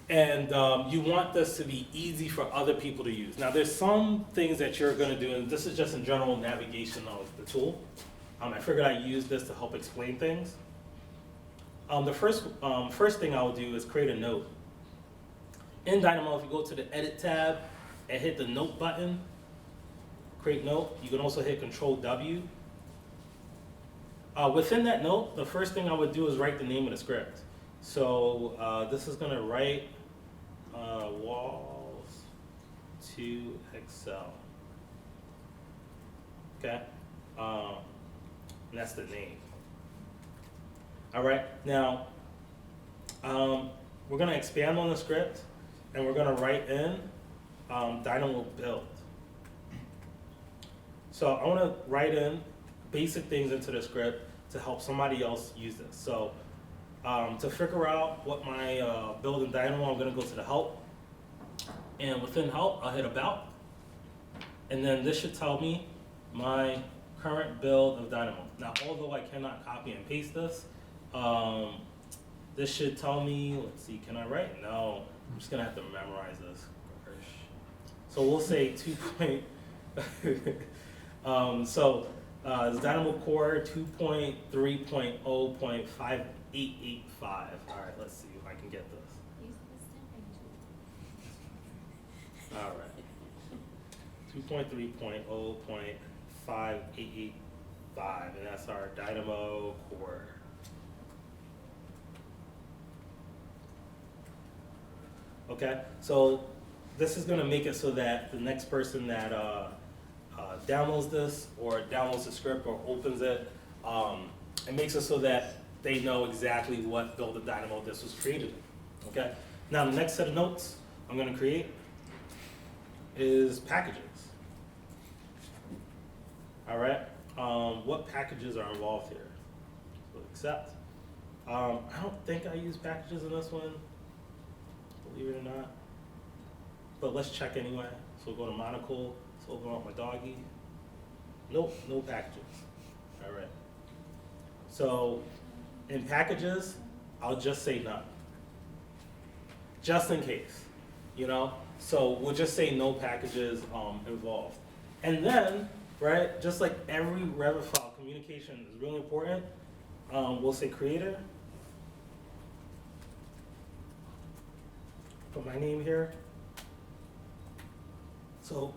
and you want this to be easy for other people to use. Now there's some things that you're gonna do, and this is just in general navigation of the tool. I figured I'd use this to help explain things. The first thing I will do is create a note. In Dynamo, if you go to the Edit tab and hit the Note button, create note, you can also hit Control W. Within that note, the first thing I would do is write the name of the script. So this is gonna write walls to Excel. Okay. and that's the name. All right, now, we're gonna expand on the script, and we're gonna write in Dynamo build. So I wanna write in basic things into the script to help somebody else use this. So to figure out what my build in Dynamo, I'm gonna go to the help. And within help, I'll hit about. And then this should tell me my current build of Dynamo. Now, although I cannot copy and paste this, this should tell me, let's see, can I write? No, I'm just gonna have to memorize this. So we'll say 2. So it's Dynamo Core 2.3.0.5885. All right, let's see if I can get this. All right. 2.3.0.5885, and that's our Dynamo Core. Okay, so this is going to make it so that the next person that downloads this or downloads the script or opens it, it makes it so that they know exactly what build of Dynamo this was created in. Okay, now the next set of notes I'm going to create is packages. All right, what packages are involved here? So accept. I don't think I use packages in this one, believe it or not. But let's check anyway. So we'll go to Monocle, so open up my doggy. Nope, no packages. All right. So in packages, I'll just say none. Just in case, you know? So we'll just say no packages involved. And then, right, just like every Revit file, communication is really important. We'll say creator. Put my name here. So,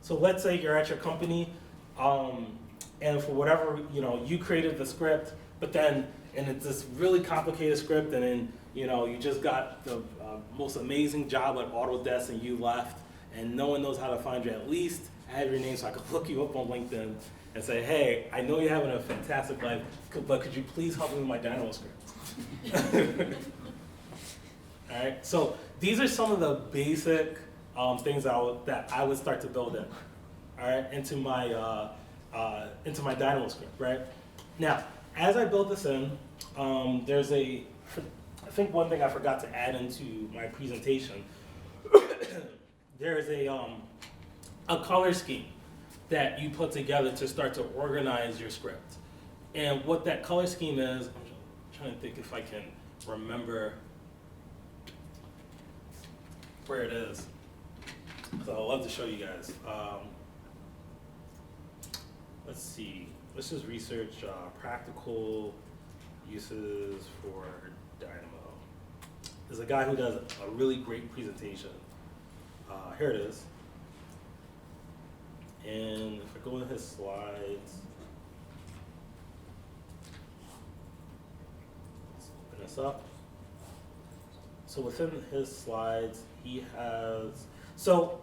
so let's say you're at your company, and for whatever, you created the script, but then, and it's this really complicated script, and then, you just got the most amazing job at Autodesk and you left, and no one knows how to find you. At least I have your name so I could look you up on LinkedIn and say, hey, I know you're having a fantastic life, but could you please help me with my Dynamo script? All right, so these are some of the basic things that I would start to build in, all right, into my Dynamo script, right? Now, as I build this in, I think one thing I forgot to add into my presentation, there is a color scheme that you put together to start to organize your script. And what that color scheme is, I'm trying to think if I can remember where it is. So I'd love to show you guys. Let's see. Let's just research practical uses for Dynamo. There's a guy who does a really great presentation. Here it is. And if I go into his slides, let's open this up. So within his slides, he has, so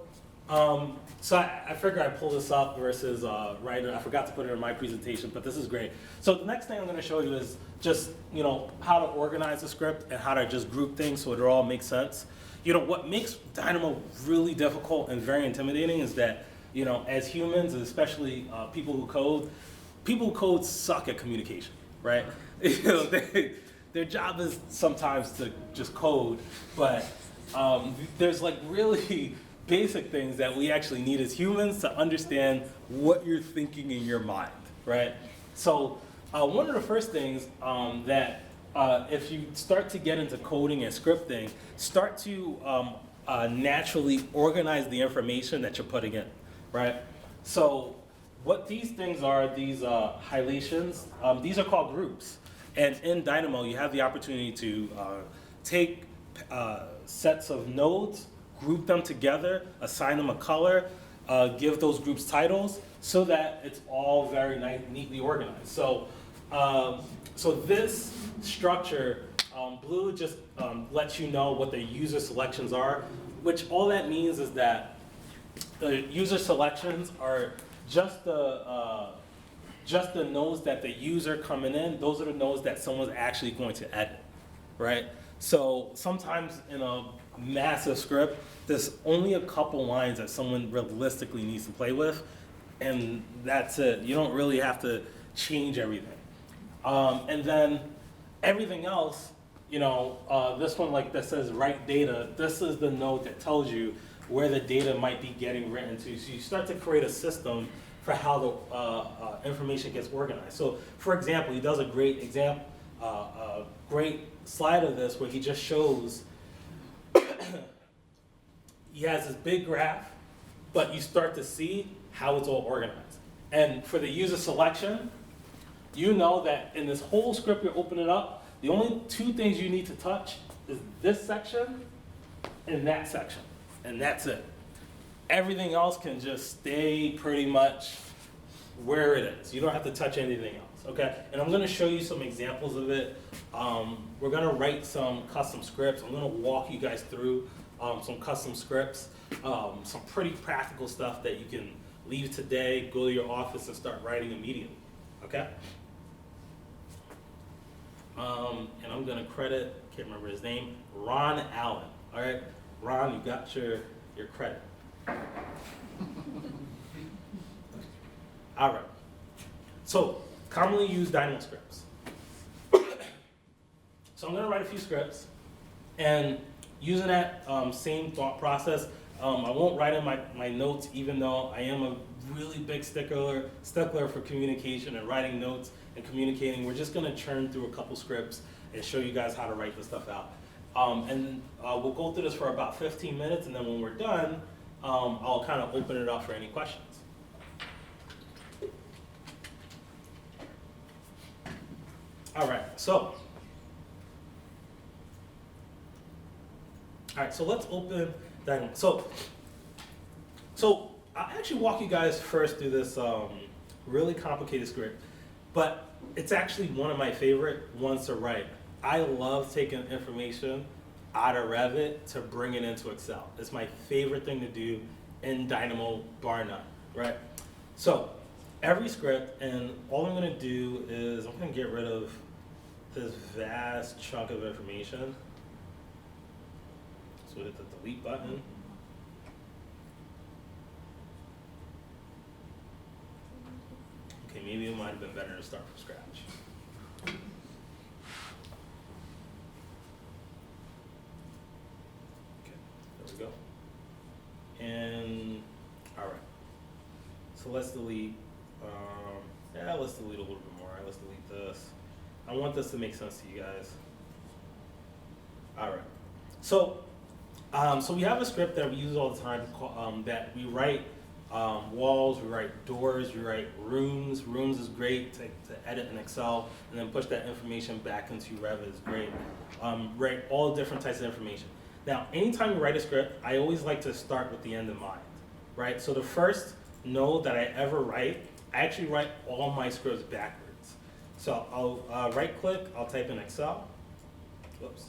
I figured I'd pull this up versus I forgot to put it in my presentation, but this is great. So the next thing I'm going to show you is just, how to organize the script and how to just group things so it all makes sense. What makes Dynamo really difficult and very intimidating is that, as humans, especially people who code suck at communication, right? Their job is sometimes to just code, but there's like really basic things that we actually need as humans to understand what you're thinking in your mind, right? So one of the first things that if you start to get into coding and scripting, start to naturally organize the information that you're putting in, right? So what these things are, these highlightations, these are called groups. And in Dynamo, you have the opportunity to take sets of nodes, group them together, assign them a color, give those groups titles, so that it's all very neatly organized. So, so this structure, blue just lets you know what the user selections are, which all that means is that the user selections are just the just the nodes that the user coming in, those are the nodes that someone's actually going to edit, right? So sometimes in a massive script, there's only a couple lines that someone realistically needs to play with, and that's it. You don't really have to change everything. And then everything else, this one like that says write data, this is the node that tells you where the data might be getting written to. So you start to create a system for how the information gets organized. So for example, he does a great great slide of this where he just shows, he has this big graph, but you start to see how it's all organized. And for the user selection, you know that in this whole script you're opening up, the only two things you need to touch is this section and that section, and that's it. Everything else can just stay pretty much where it is. You don't have to touch anything else, okay? And I'm gonna show you some examples of it. We're gonna write some custom scripts. I'm gonna walk you guys through some custom scripts, some pretty practical stuff that you can leave today, go to your office and start writing immediately, okay? And I'm gonna credit, can't remember his name, Ron Allen, all right? Ron, you got your credit. All right, so commonly used Dynamo scripts. So I'm gonna write a few scripts, and using that same thought process, I won't write in my notes, even though I am a really big stickler for communication and writing notes and communicating. We're just gonna churn through a couple scripts and show you guys how to write this stuff out. We'll go through this for about 15 minutes, and then when we're done, I'll kind of open it up for any questions. All right, so let's open Dynamo. So I'll actually walk you guys first through this really complicated script, but it's actually one of my favorite ones to write. I love taking information out of Revit to bring it into Excel. It's my favorite thing to do in Dynamo, bar none, right? So every script, and all I'm gonna do is I'm gonna get rid of this vast chunk of information. So hit the delete button. Okay, maybe it might have been better to start from scratch. Okay, there we go. And, all right. So let's delete, let's delete a little bit more. Let's delete this. I want this to make sense to you guys. All right. So we have a script that we use all the time that we write walls, we write doors, we write rooms. Rooms is great to edit in Excel, and then push that information back into Revit is great. Write all different types of information. Now, anytime you write a script, I always like to start with the end in mind, right? So the first node that I ever write, I actually write all my scripts backwards. So I'll right click, I'll type in Excel. Whoops.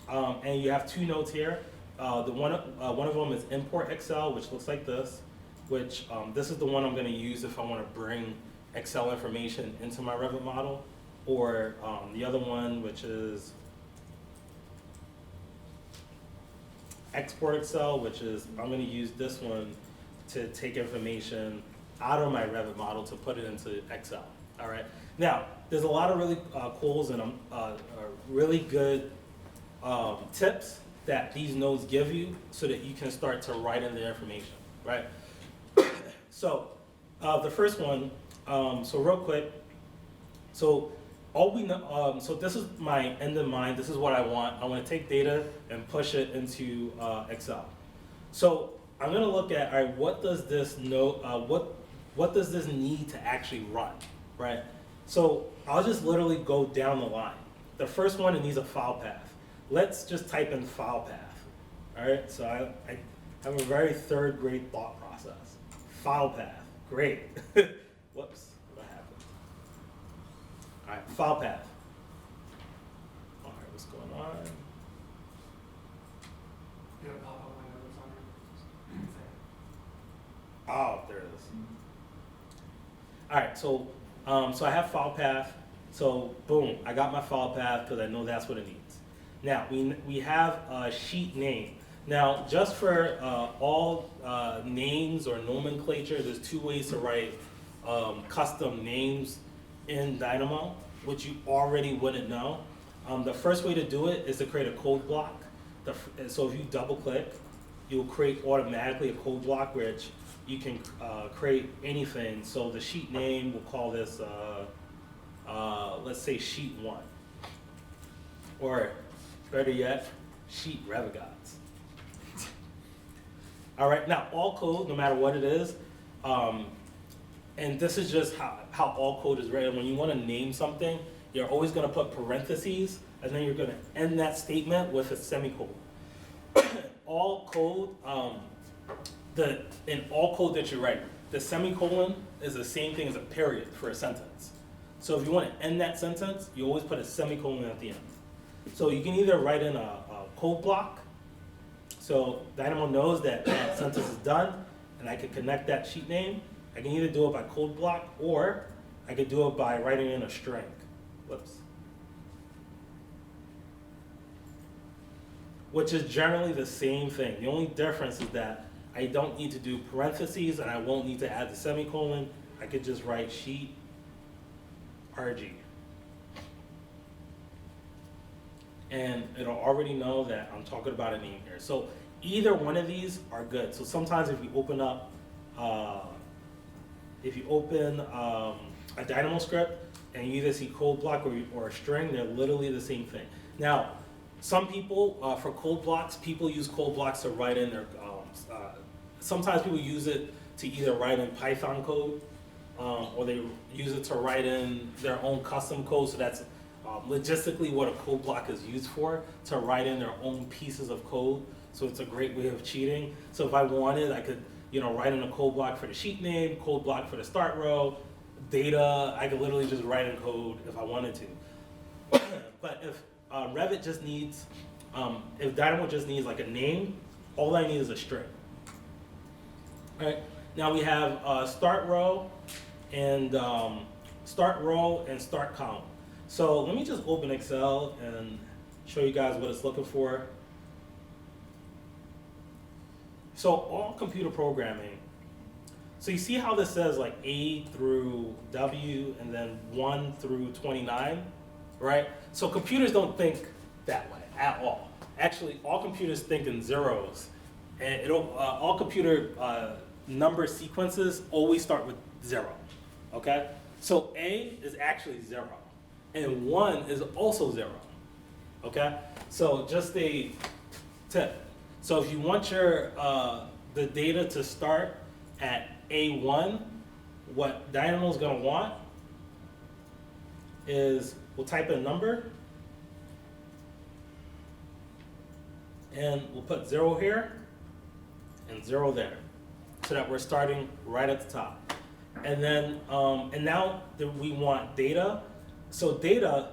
And you have two nodes here. One of them is import Excel, which looks like this, which this is the one I'm gonna use if I wanna bring Excel information into my Revit model, or the other one, which is export Excel, which is, I'm gonna use this one to take information out of my Revit model to put it into Excel, all right? Now, there's a lot of really cool and really good tips that these nodes give you so that you can start to write in the information, right? So the first one, so real quick, so all we know, so this is my end in mind, this is what I want. I want to take data and push it into Excel. So I'm gonna look at, all right, what does this node, what does this need to actually run, right? So I'll just literally go down the line. The first one, it needs a file path. Let's just type in file path, all right? So I have a very third grade thought process. File path, great. Whoops, what happened? All right, file path. All right, what's going on? You have a pop-up window that's on your. Oh, there it is. All right, so I have file path. So boom, I got my file path because I know that's what it needs. Now we have a sheet name. Now just for all names or nomenclature, there's two ways to write custom names in Dynamo, which you already wouldn't know. The first way to do it is to create a code block. So if you double click, you'll create automatically a code block which you can create anything. So the sheet name, we'll call this, let's say sheet 1. Or better yet, sheet RevitGods. All right, now all code, no matter what it is, and this is just how all code is written. When you want to name something, you're always going to put parentheses, and then you're going to end that statement with a semicolon. All code, in all code that you write, the semicolon is the same thing as a period for a sentence. So if you want to end that sentence, you always put a semicolon at the end. So you can either write in a code block, so Dynamo knows that that sentence is done, and I can connect that sheet name. I can either do it by code block, or I could do it by writing in a string. Whoops. Which is generally the same thing. The only difference is that I don't need to do parentheses, and I won't need to add the semicolon. I could just write sheet RG. And it'll already know that I'm talking about a name here. So either one of these are good. So sometimes if you open up, a Dynamo script and you either see code block or a string, they're literally the same thing. Now, some people, for code blocks, people use code blocks to write in their, sometimes people use it to either write in Python code, or they use it to write in their own custom code. So that's logistically what a code block is used for, to write in their own pieces of code. So it's a great way of cheating. So if I wanted, I could, write in a code block for the sheet name, code block for the start row, data. I could literally just write in code if I wanted to. But if Revit just needs, if Dynamo just needs like a name, all I need is a string. All right. Now we have start row and start column. So let me just open Excel and show you guys what it's looking for. So all computer programming. So you see how this says like A through W and then 1 through 29, right? So computers don't think that way at all. Actually, all computers think in zeros, and all computer number sequences always start with 0. Okay? So A is actually 0, and 1 is also 0. Okay? So just a tip. So if you want your the data to start at A1, what Dynamo's gonna want is, we'll type in a number, and we'll put 0 here and 0 there, so that we're starting right at the top. And then, and now that we want data, so data,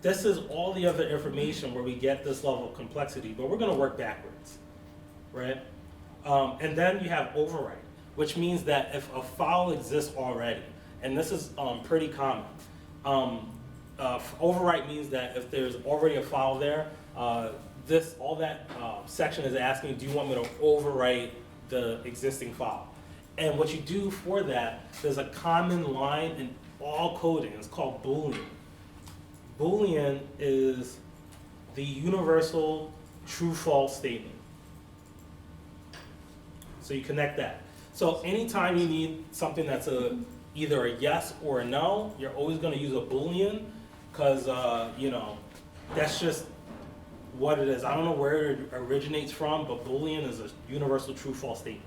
this is all the other information where we get this level of complexity, but we're gonna work backwards, right? And then you have overwrite, which means that if a file exists already, and this is pretty common, overwrite means that if there's already a file there, all that section is asking, do you want me to overwrite the existing file? And what you do for that, there's a common line in all coding. It's called Boolean. Boolean is the universal true-false statement. So you connect that. So anytime you need something that's either a yes or a no, you're always going to use a Boolean, because that's just what it is. I don't know where it originates from, but Boolean is a universal true-false statement.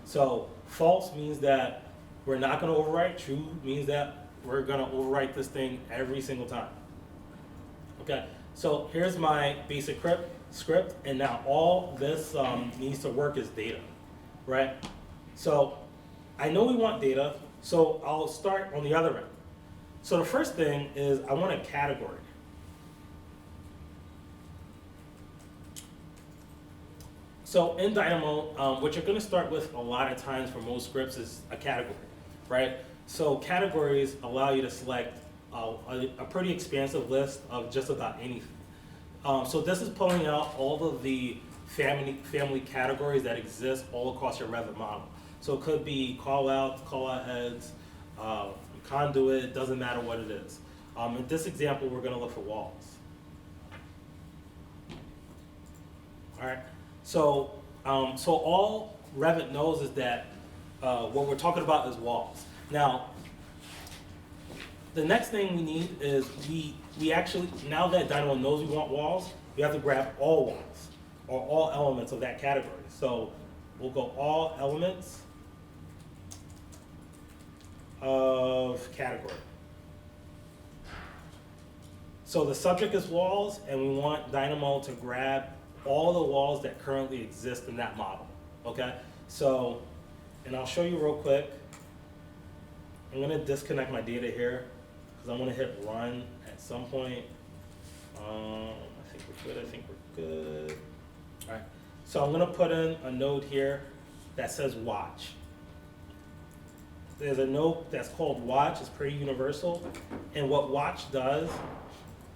So false means that we're not going to overwrite. True means that we're going to overwrite this thing every single time. Okay, so here's my basic script, and now all this needs to work is data, right? So I know we want data, so I'll start on the other end. So the first thing is I want a category. So in Dynamo, what you're going to start with a lot of times for most scripts is a category, right? So categories allow you to select a pretty expansive list of just about anything. So this is pulling out all of the family categories that exist all across your Revit model. So it could be call out heads, conduit, it doesn't matter what it is. In this example, we're gonna look for walls. All right, so all Revit knows is that what we're talking about is walls. Now, the next thing we need is we actually, now that Dynamo knows we want walls, we have to grab all walls or all elements of that category. So we'll go all elements of category. So the subject is walls, and we want Dynamo to grab all the walls that currently exist in that model, okay? So, and I'll show you real quick. I'm gonna disconnect my data here, because I'm gonna hit run at some point. I think we're good. All right, so I'm gonna put in a node here that says watch. There's a node that's called watch, it's pretty universal. And what watch does,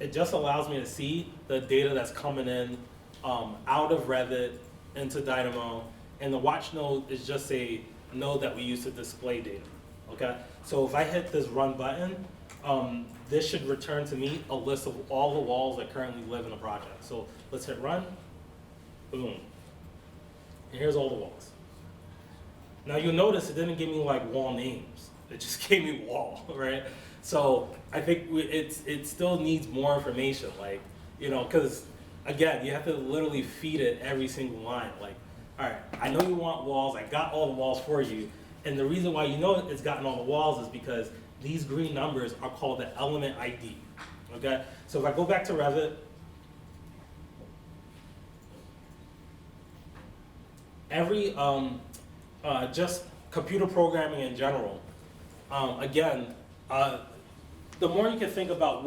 it just allows me to see the data that's coming in out of Revit into Dynamo. And the watch node is just a node that we use to display data, okay? So if I hit this run button, this should return to me a list of all the walls that currently live in the project. So let's hit run, boom. And here's all the walls. Now you'll notice it didn't give me like wall names. It just gave me wall, right? So I think it still needs more information, like, you know, because again, you have to literally feed it every single line. Like, all right, I know you want walls, I got all the walls for you. And the reason why you know it's gotten all the walls is because these green numbers are called the element ID, okay? So if I go back to Revit, every, just computer programming in general, again, the more you can think about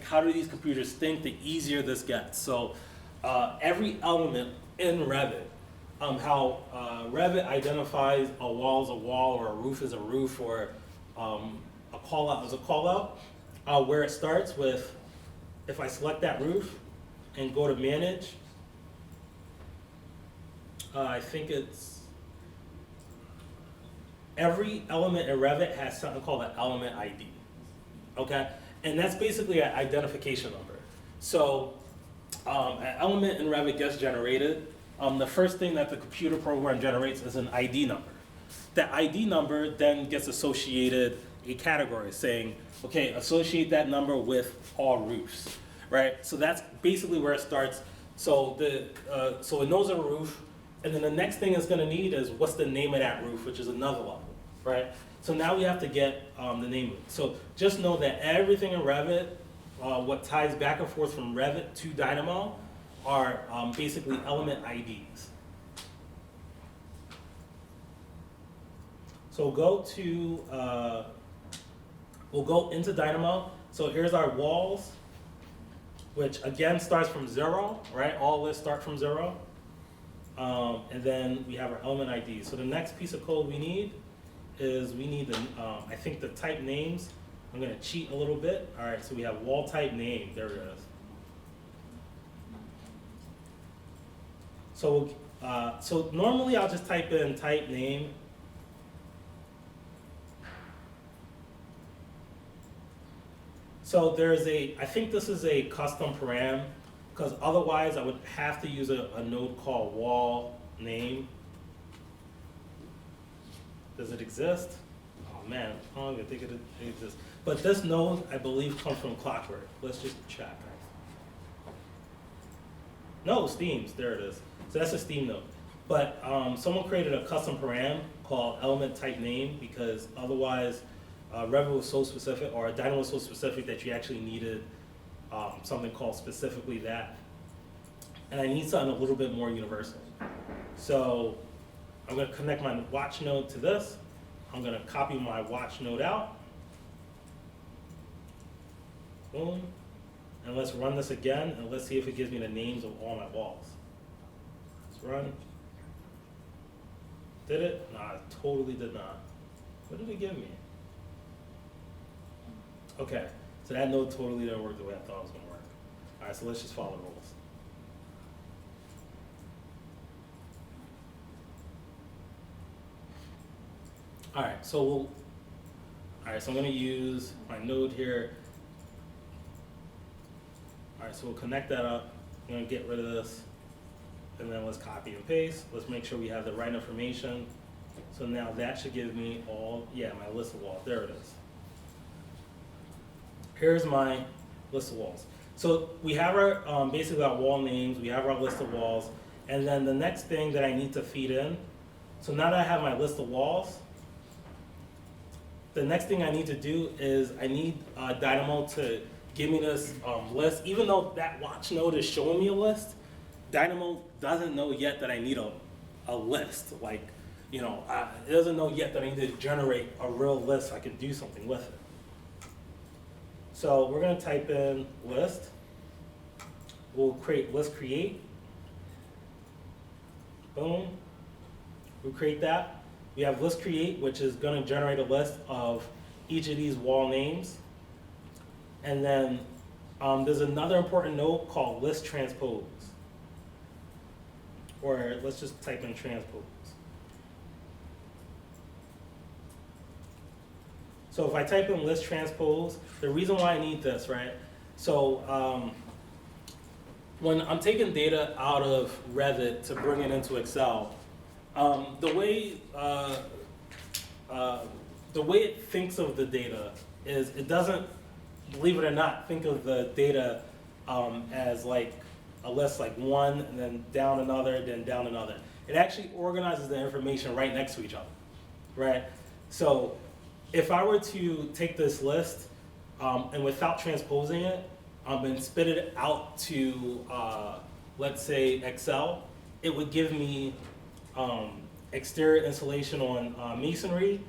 how do these computers think, the easier this gets. So every element in Revit, how Revit identifies a wall as a wall or a roof as a roof or a call out as a call out, where it starts with, if I select that roof and go to manage, I think it's, every element in Revit has something called an element ID, okay? And that's basically an identification number. So an element in Revit gets generated. The first thing that the computer program generates is an ID number. That ID number then gets associated a category saying, okay, associate that number with all roofs, right? So that's basically where it starts. So so it knows a roof, and then the next thing it's gonna need is what's the name of that roof, which is another level, right? So now we have to get the name of it. So just know that everything in Revit, what ties back and forth from Revit to Dynamo are basically element IDs. So we'll go into Dynamo. So here's our walls, which again starts from 0, right? All lists start from 0. And then we have our element ID. So the next piece of code we need is I think the type names. I'm gonna cheat a little bit. All right, so we have wall type name, there it is. So normally I'll just type in type name. So I think this is a custom param, because otherwise I would have to use a node called wall name. Does it exist? Oh man, I don't even think it exists. But this node, I believe, comes from Clockwork. Let's just check. No, Steam's, there it is. So that's a Steam node. But someone created a custom param called element type name, because otherwise Revit was so specific, or Dynamo was so specific that you actually needed something called specifically that. And I need something a little bit more universal. So I'm gonna connect my watch node to this. I'm gonna copy my watch node out. Boom. And let's run this again, and let's see if it gives me the names of all my walls. Let's run. Did it? No, it totally did not. What did it give me? Okay, so that node totally didn't work the way I thought it was gonna work. All right, so let's just follow the rules. All right, so I'm gonna use my node here. All right, so we'll connect that up. I'm gonna get rid of this, and then let's copy and paste. Let's make sure we have the right information. So now that should give me my list of walls. There it is. Here's my list of walls. So we have our, basically our wall names, we have our list of walls, and then the next thing that I need to feed in, so now that I have my list of walls, the next thing I need to do is I need Dynamo to give me this list. Even though that watch node is showing me a list, Dynamo doesn't know yet that I need a list. Like, it doesn't know yet that I need to generate a real list so I can do something with it. So we're gonna type in list. We'll create list create. Boom. We'll create that. We have list create, which is gonna generate a list of each of these wall names. And then there's another important node called list transpose. Or let's just type in transpose. So if I type in list transpose, the reason why I need this, right? So when I'm taking data out of Revit to bring it into Excel, the way it thinks of the data is it doesn't, believe it or not, think of the data as like a list, like one, and then down another, then down another. It actually organizes the information right next to each other, right? So if I were to take this list and without transposing it and spit it out to, let's say, Excel, it would give me exterior insulation on masonry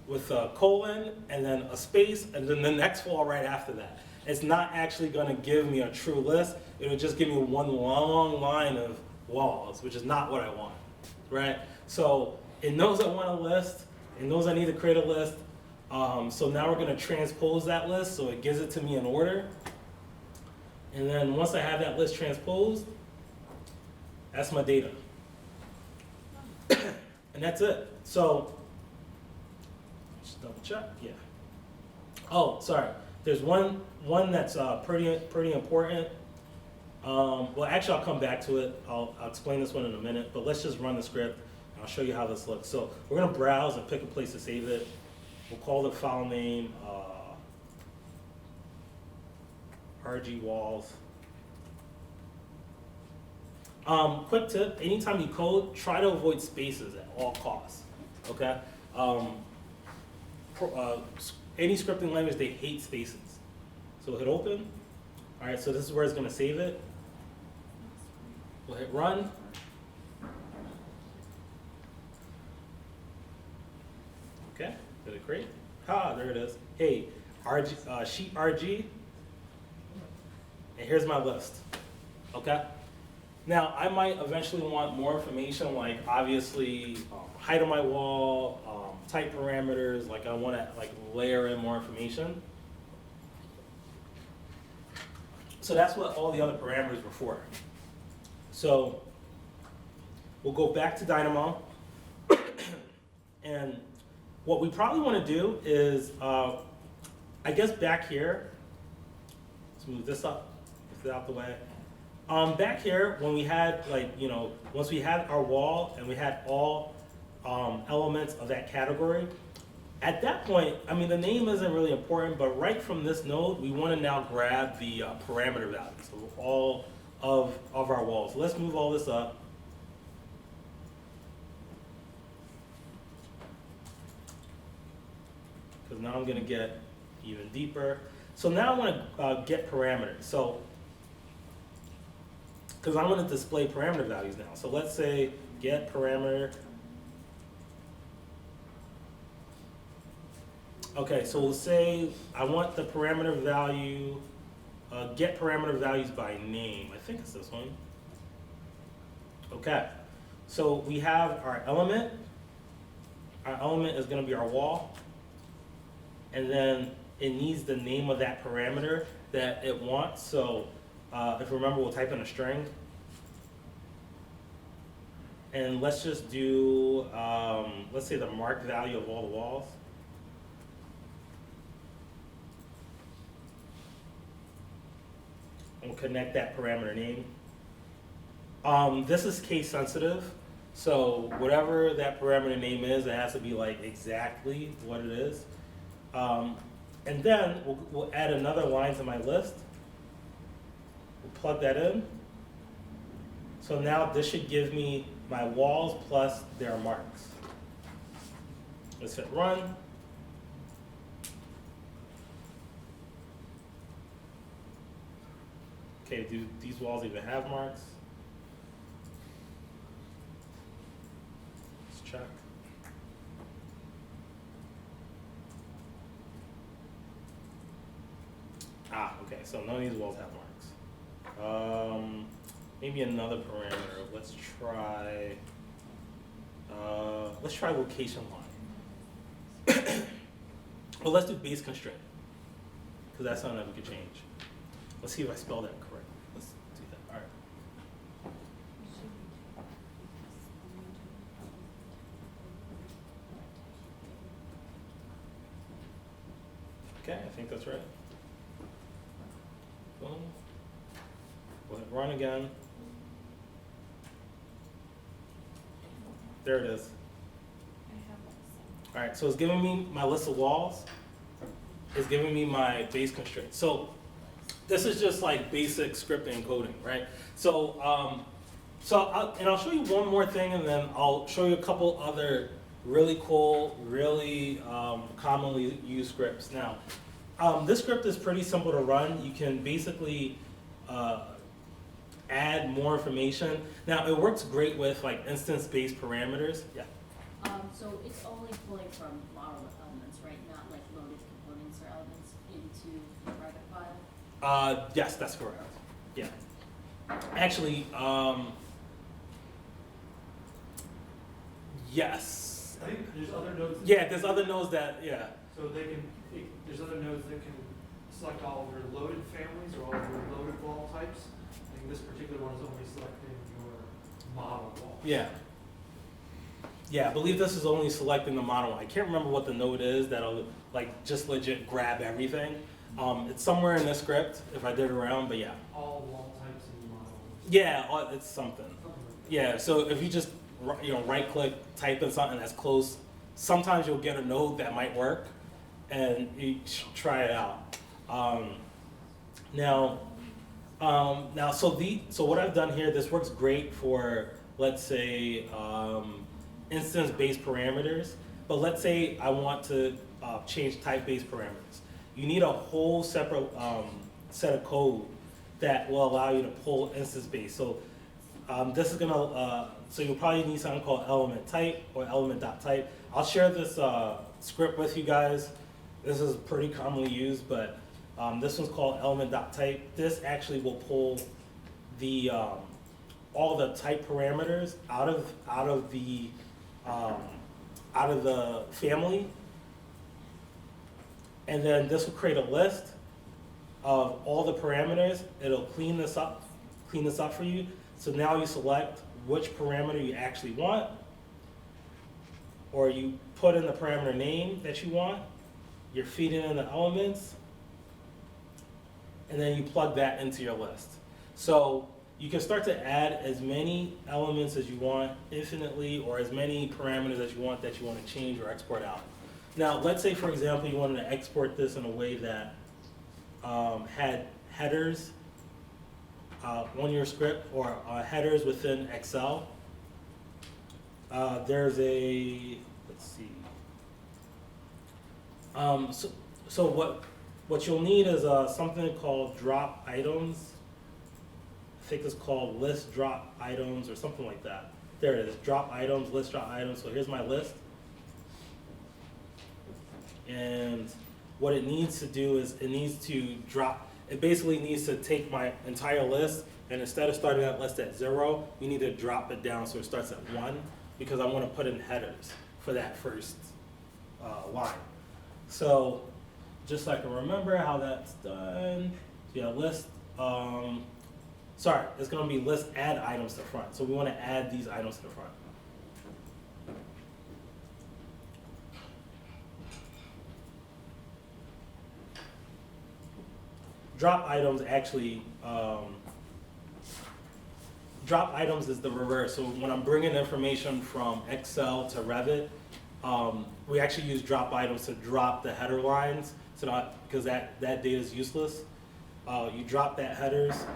with a colon and then a space and then the next wall right after that. It's not actually going to give me a true list. It'll just give me one long line of walls, which is not what I want, right? So it knows I want a list. It knows I need to create a list. So now we're going to transpose that list so it gives it to me in order. And then once I have that list transposed, that's my data. And that's it. So just double check, yeah. Oh, sorry. There's one that's pretty important. Well, actually, I'll come back to it. I'll explain this one in a minute. But let's just run the script, and I'll show you how this looks. So we're going to browse and pick a place to save it. We'll call the file name RG Walls. Quick tip, anytime you code, try to avoid spaces at all costs, okay? Any scripting language, they hate spaces. So hit open. All right, so this is where it's gonna save it. We'll hit run. Okay, did it create? There it is. Hey, RG, sheet RG, and here's my list, okay? Now, I might eventually want more information, like obviously height of my wall, type parameters, like I want to layer in more information. So that's what all the other parameters were for. So we'll go back to Dynamo, and what we probably want to do is, I guess back here, let's move this up, get it out the way. Back here, when we had once we had our wall and we had all elements of that category, at that point, I mean, the name isn't really important, but right from this node, we want to now grab the parameter values of all of our walls. So let's move all this up. Because now I'm going to get even deeper. So now I want to get parameters. So because I want to display parameter values now. So let's say get parameter. Okay, so we'll say I want the parameter value, get parameter values by name. I think it's this one. Okay, so we have our element. Our element is going to be our wall. And then it needs the name of that parameter that it wants. So if you remember, we'll type in a string. And let's just do, let's say the mark value of all the walls. And we'll connect that parameter name. This is case sensitive. So whatever that parameter name is, it has to be like exactly what it is. And then we'll add another line to my list. We'll plug that in. So now this should give me my walls plus their marks. Let's hit run. Okay, do these walls even have marks? Let's check. Okay, so none of these walls have marks. Maybe another parameter. Let's try location line. Well, let's do base constraint, because that's something that we could change. Let's see if I spell that correct. Let's do that. All right. Okay, I think that's right. Boom. Go ahead, run again. There it is. All right, so it's giving me my list of walls. It's giving me my base constraint. So this is just like basic scripting and coding, right? So, I'll show you one more thing, and then I'll show you a couple other really cool, really commonly used scripts. Now, this script is pretty simple to run. You can basically add more information. Now, it works great with like instance-based parameters. Yeah. So it's only pulling from model elements, right? Not like loaded components or elements into the Revit file? Yes, that's correct. Yeah. Actually, yes. I think there's other nodes. Yeah, there's other nodes that, yeah. So there's other nodes that can select all of your loaded families or all of your loaded wall types. I think this particular one is only selecting your model wall. Yeah. Yeah, I believe this is only selecting the model. I can't remember what the node is that'll like just legit grab everything. It's somewhere in the script if I dig around, but yeah. All wall types in the model. Yeah, it's something. Yeah, so if you just right click, type in something that's close, sometimes you'll get a node that might work, and you try it out. So what I've done here, this works great for, let's say, instance-based parameters, but let's say I want to change type-based parameters. You need a whole separate set of code that will allow you to pull instance-based. So this is gonna, so you'll probably need something called element type or element.type. I'll share this script with you guys. This is pretty commonly used, but this one's called element.type. This actually will pull the all the type parameters out of the family, and then this will create a list of all the parameters. It'll clean this up for you. So now you select which parameter you actually want, or you put in the parameter name that you want. You're feeding in the elements, and then you plug that into your list. So you can start to add as many elements as you want infinitely, or as many parameters as you want that you want to change or export out. Now, let's say, for example, you wanted to export this in a way that had headers on your script, or headers within Excel. There's a, let's see. So what you'll need is something called drop items. I think it's called list drop items or something like that. There it is, drop items, list drop items. So here's my list. And what it needs to do is it basically needs to take my entire list, and instead of starting that list at 0, we need to drop it down so it starts at 1, because I want to put in headers for that first line. So just so I can remember how that's done. So yeah, list, sorry, it's gonna be list add items to front. So we wanna add these items to the front. Drop items actually, drop items is the reverse. So when I'm bringing information from Excel to Revit, we actually use drop items to drop the header lines, so not, because that data is useless. You drop that headers,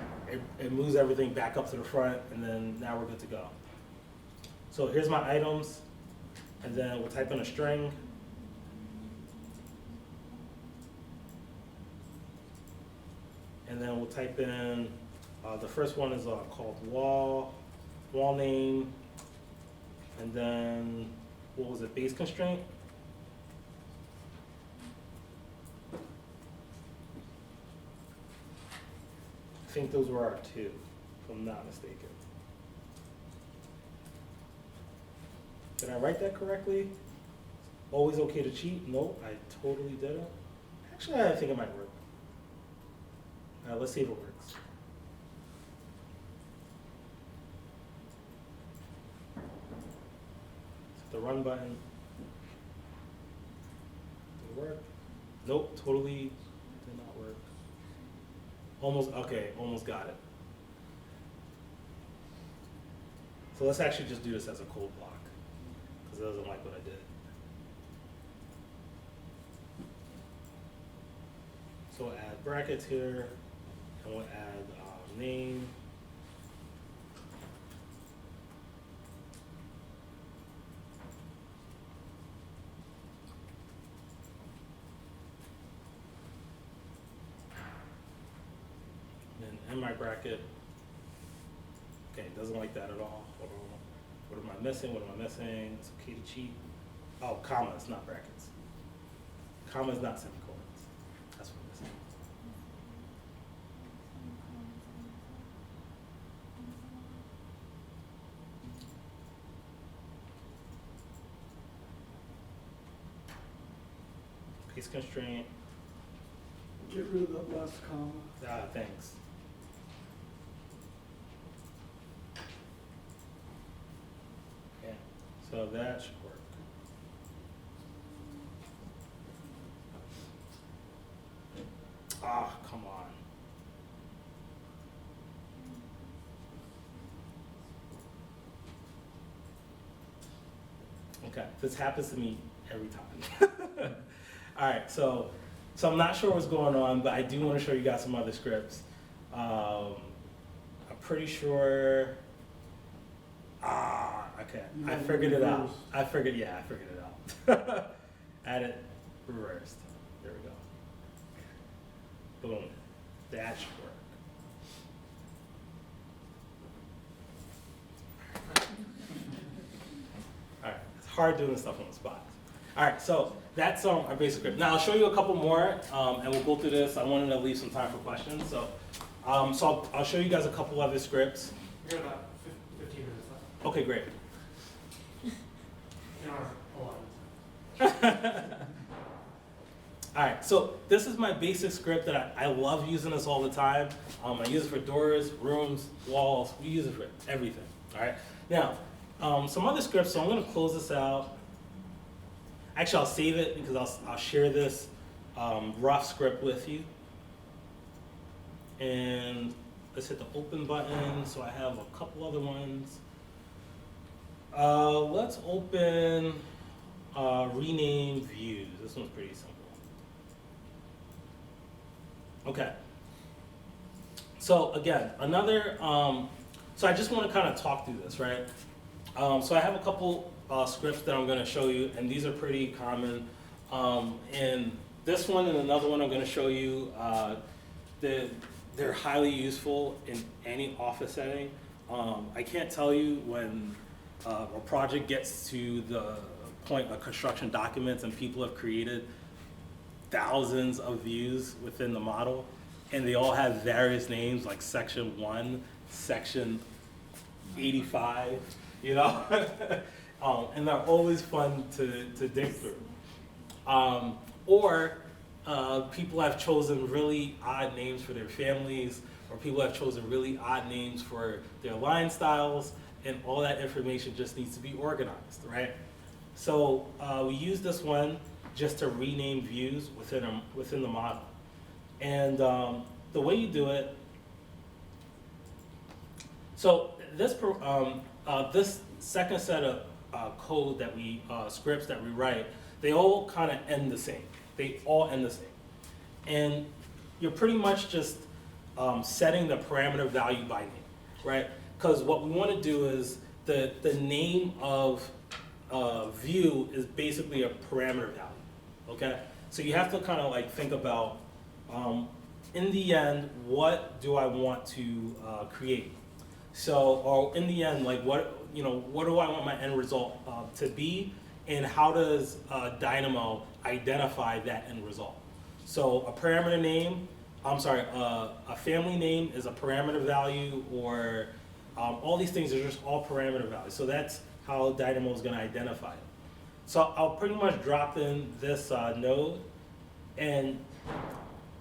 it moves everything back up to the front, and then now we're good to go. So here's my items, and then we'll type in a string. And then we'll type in, the first one is called wall name, and then, what was it, base constraint? I think those were our two, if I'm not mistaken. Did I write that correctly? Always okay to cheat? Nope, I totally didn't. Actually, I think it might work. Let's see if it works. Hit the run button. Did it work? Nope, totally did not work. Almost, okay, almost got it. So let's actually just do this as a code block, because it doesn't like what I did. So we'll add brackets here. And we'll add name. And in my bracket. Okay, it doesn't like that at all. Hold on. What am I missing? What am I missing? It's okay to cheat. Oh, commas, not brackets. Commas, not semicolons. That's what I'm missing. Base constraint. Get rid of that last comma. Thanks. Okay, so that should work. Ah, come on. Okay, this happens to me every time. All right, so I'm not sure what's going on, but I do want to show you guys some other scripts. I'm pretty sure. Okay, I figured it out. I figured it out. Add it reversed. There we go. Boom. That should work. All right, it's hard doing stuff on the spot. All right, so that's our basic script. Now I'll show you a couple more, and we'll go through this. I wanted to leave some time for questions, so I'll show you guys a couple other scripts. We got about 15 minutes left Okay, great. in our allotment. All right, so this is my basic script that I love using this all the time. I use it for doors, rooms, walls. We use it for everything. All right. Now, some other scripts. So I'm going to close this out. Actually, I'll save it because I'll share this rough script with you. And let's hit the open button. So I have a couple other ones. Let's open rename views. This one's pretty simple. Okay. So again, another, so I just want to kind of talk through this, right? So I have a couple scripts that I'm going to show you, and these are pretty common. And this one and another one I'm going to show you, they're highly useful in any office setting. I can't tell you when a project gets to the point of construction documents and people have created thousands of views within the model, and they all have various names like section 1, section 85, you know? And they're always fun to dig through. Or people have chosen really odd names for their families, or people have chosen really odd names for their line styles, and all that information just needs to be organized, right? So we use this one just to rename views within the model. And the way you do it, so this second set of code that we, scripts that we write, they all kind of end the same. They all end the same. And you're pretty much just setting the parameter value by name, right? Because what we want to do is the name of view is basically a parameter value, okay? So you have to kind of like think about, in the end, what do I want to create? So, or in the end, like what do I want my end result to be, and how does Dynamo identify that end result? So a parameter name, a family name is a parameter value, or all these things are just all parameter values. So that's how Dynamo is going to identify it. So I'll pretty much drop in this node, and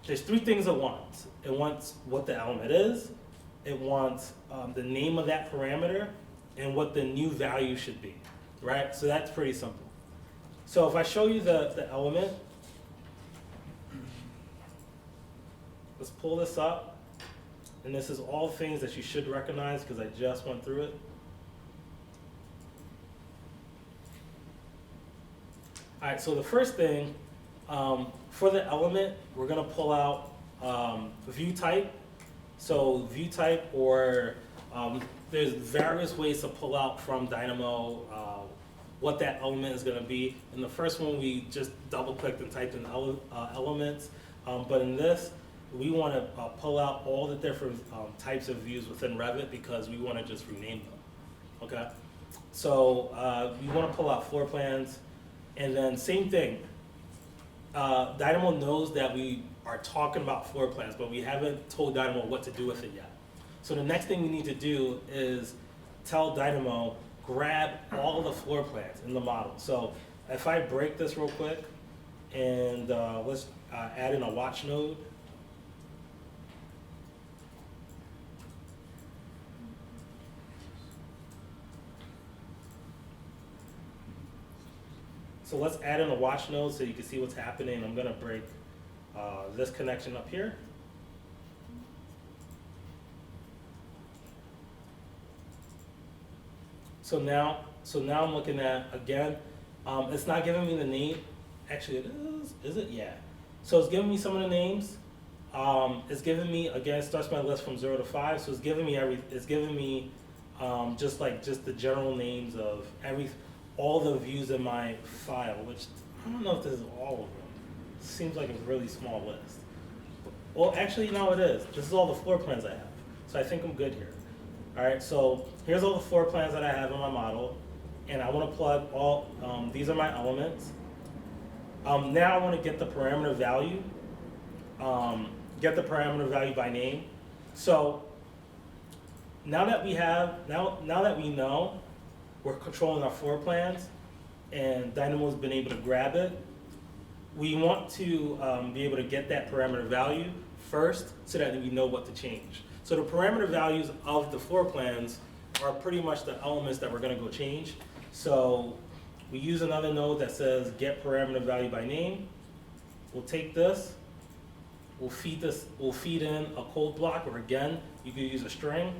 there's three things it wants. It wants what the element is, it wants the name of that parameter, and what the new value should be, right? So that's pretty simple. So if I show you the element, let's pull this up, and this is all things that you should recognize because I just went through it. All right, so the first thing, for the element, we're gonna pull out view type. So view type, or there's various ways to pull out from Dynamo what that element is gonna be. In the first one, we just double clicked and typed in elements, but in this, we wanna pull out all the different types of views within Revit because we wanna just rename them, okay? So we wanna pull out floor plans, and then same thing. Dynamo knows that we are talking about floor plans, but we haven't told Dynamo what to do with it yet. So the next thing we need to do is tell Dynamo, grab all the floor plans in the model. So if I break this real quick, and let's add in a watch node. So let's add in a watch node so you can see what's happening. I'm gonna break this connection up here. So now I'm looking at, again, it's not giving me the name. Actually, it is it? Yeah. So it's giving me some of the names. It's giving me, again, it starts my list from 0 to 5. So it's giving me just the general names of all the views in my file, which I don't know if this is all of them. It seems like a really small list. Well, actually, no, it is. This is all the floor plans I have. So I think I'm good here. All right, so here's all the floor plans that I have in my model, and I want to plug all, these are my elements. Now I want to get the parameter value, by name. So now that we know we're controlling our floor plans, and Dynamo's been able to grab it, we want to be able to get that parameter value first so that we know what to change. So the parameter values of the floor plans are pretty much the elements that we're gonna go change. So we use another node that says get parameter value by name. We'll take this, we'll feed in a code block, or again, you could use a string.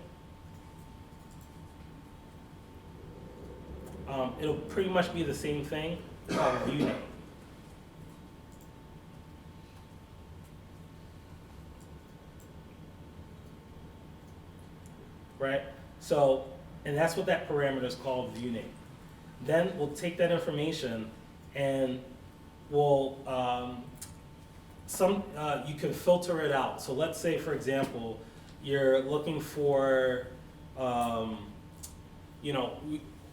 It'll pretty much be the same thing called view name. Right? So, and that's what that parameter is called, view name. Then we'll take that information and we'll, you can filter it out. So let's say, for example, you're looking for,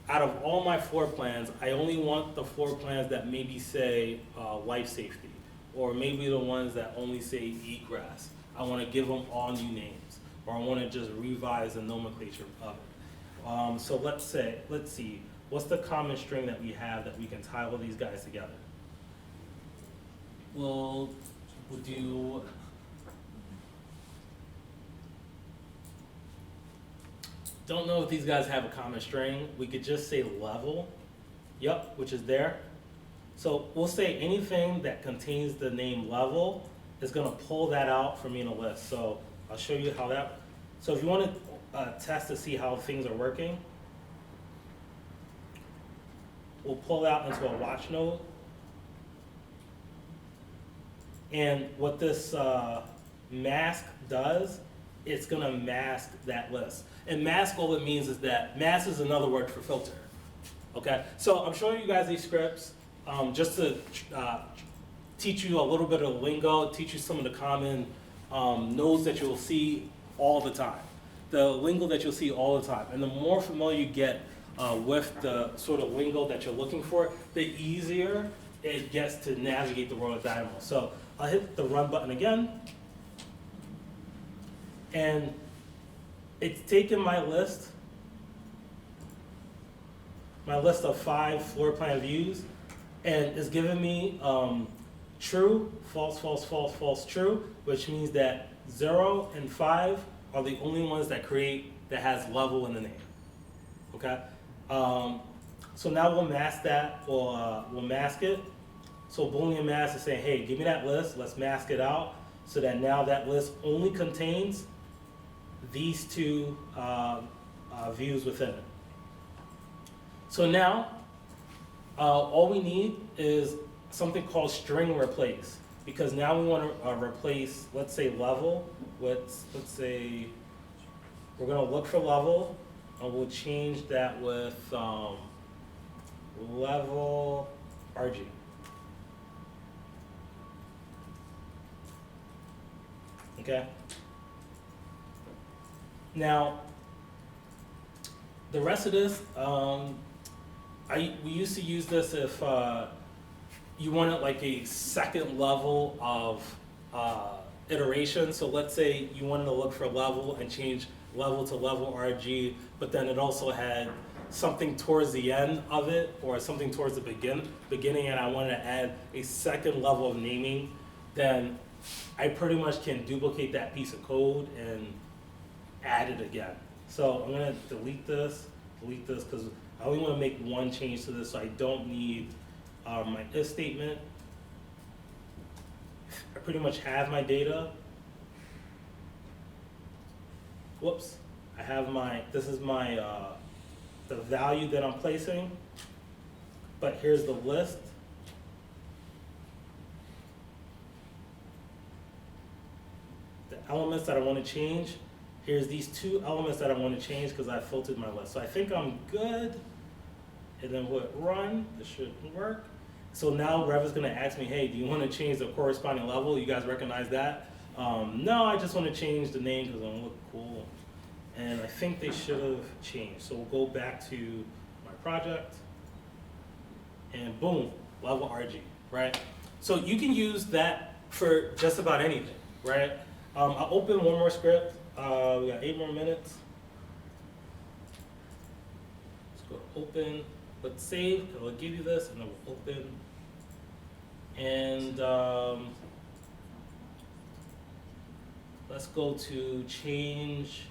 out of all my floor plans, I only want the floor plans that maybe say life safety, or maybe the ones that only say egress. I want to give them all new names, or I want to just revise the nomenclature of it. So let's see, what's the common string that we have that we can tie all these guys together? We'll we'll do. Don't know if these guys have a common string. We could just say level. Yep, which is there. So we'll say anything that contains the name level is gonna pull that out for me in a list. So I'll show you how that, so if you wanna test to see how things are working, we'll pull out into a watch node. And what this mask does, it's gonna mask that list. And mask, all it means is that, mask is another word for filter. Okay, so I'm showing you guys these scripts just to teach you a little bit of lingo, teach you some of the common nodes that you'll see all the time. The lingo that you'll see all the time. And the more familiar you get with the sort of lingo that you're looking for, the easier it gets to navigate the world of Dynamo. So I'll hit the run button again. And it's taken my list of 5 floor plan views, and it's giving me true, false, false, false, false, true, which means that 0 and 5 are the only ones that has level in the name. Okay? So now we'll mask that, or we'll mask it. So Boolean mask is saying, hey, give me that list, let's mask it out, so that now that list only contains these 2 views within it. So now, all we need is something called string replace, because now we want to replace, let's say level with, let's say, we're going to look for level, and we'll change that with level RG. Okay? Now, the rest of this, we used to use this if you wanted like a second level of iteration. So let's say you wanted to look for level and change level to level RG, but then it also had something towards the end of it or something towards the beginning, and I wanted to add a second level of naming, then I pretty much can duplicate that piece of code and add it again. So I'm gonna delete this, because I only wanna make one change to this, so I don't need my if statement. I pretty much have my data. Whoops, I have this is my, the value that I'm placing, but here's the list. The elements that I wanna change, here's these 2 elements that I want to change because I filtered my list. So I think I'm good. And then we'll run, this should work. So now Revit's gonna ask me, hey, do you want to change the corresponding level? You guys recognize that? No, I just want to change the name because I want to look cool. And I think they should have changed. So we'll go back to my project. And boom, level RG, right? So you can use that for just about anything, right? I'll open one more script. We got 8 more minutes. Let's go to open. Let's save. I'll give you this, and then we'll open. And let's go to change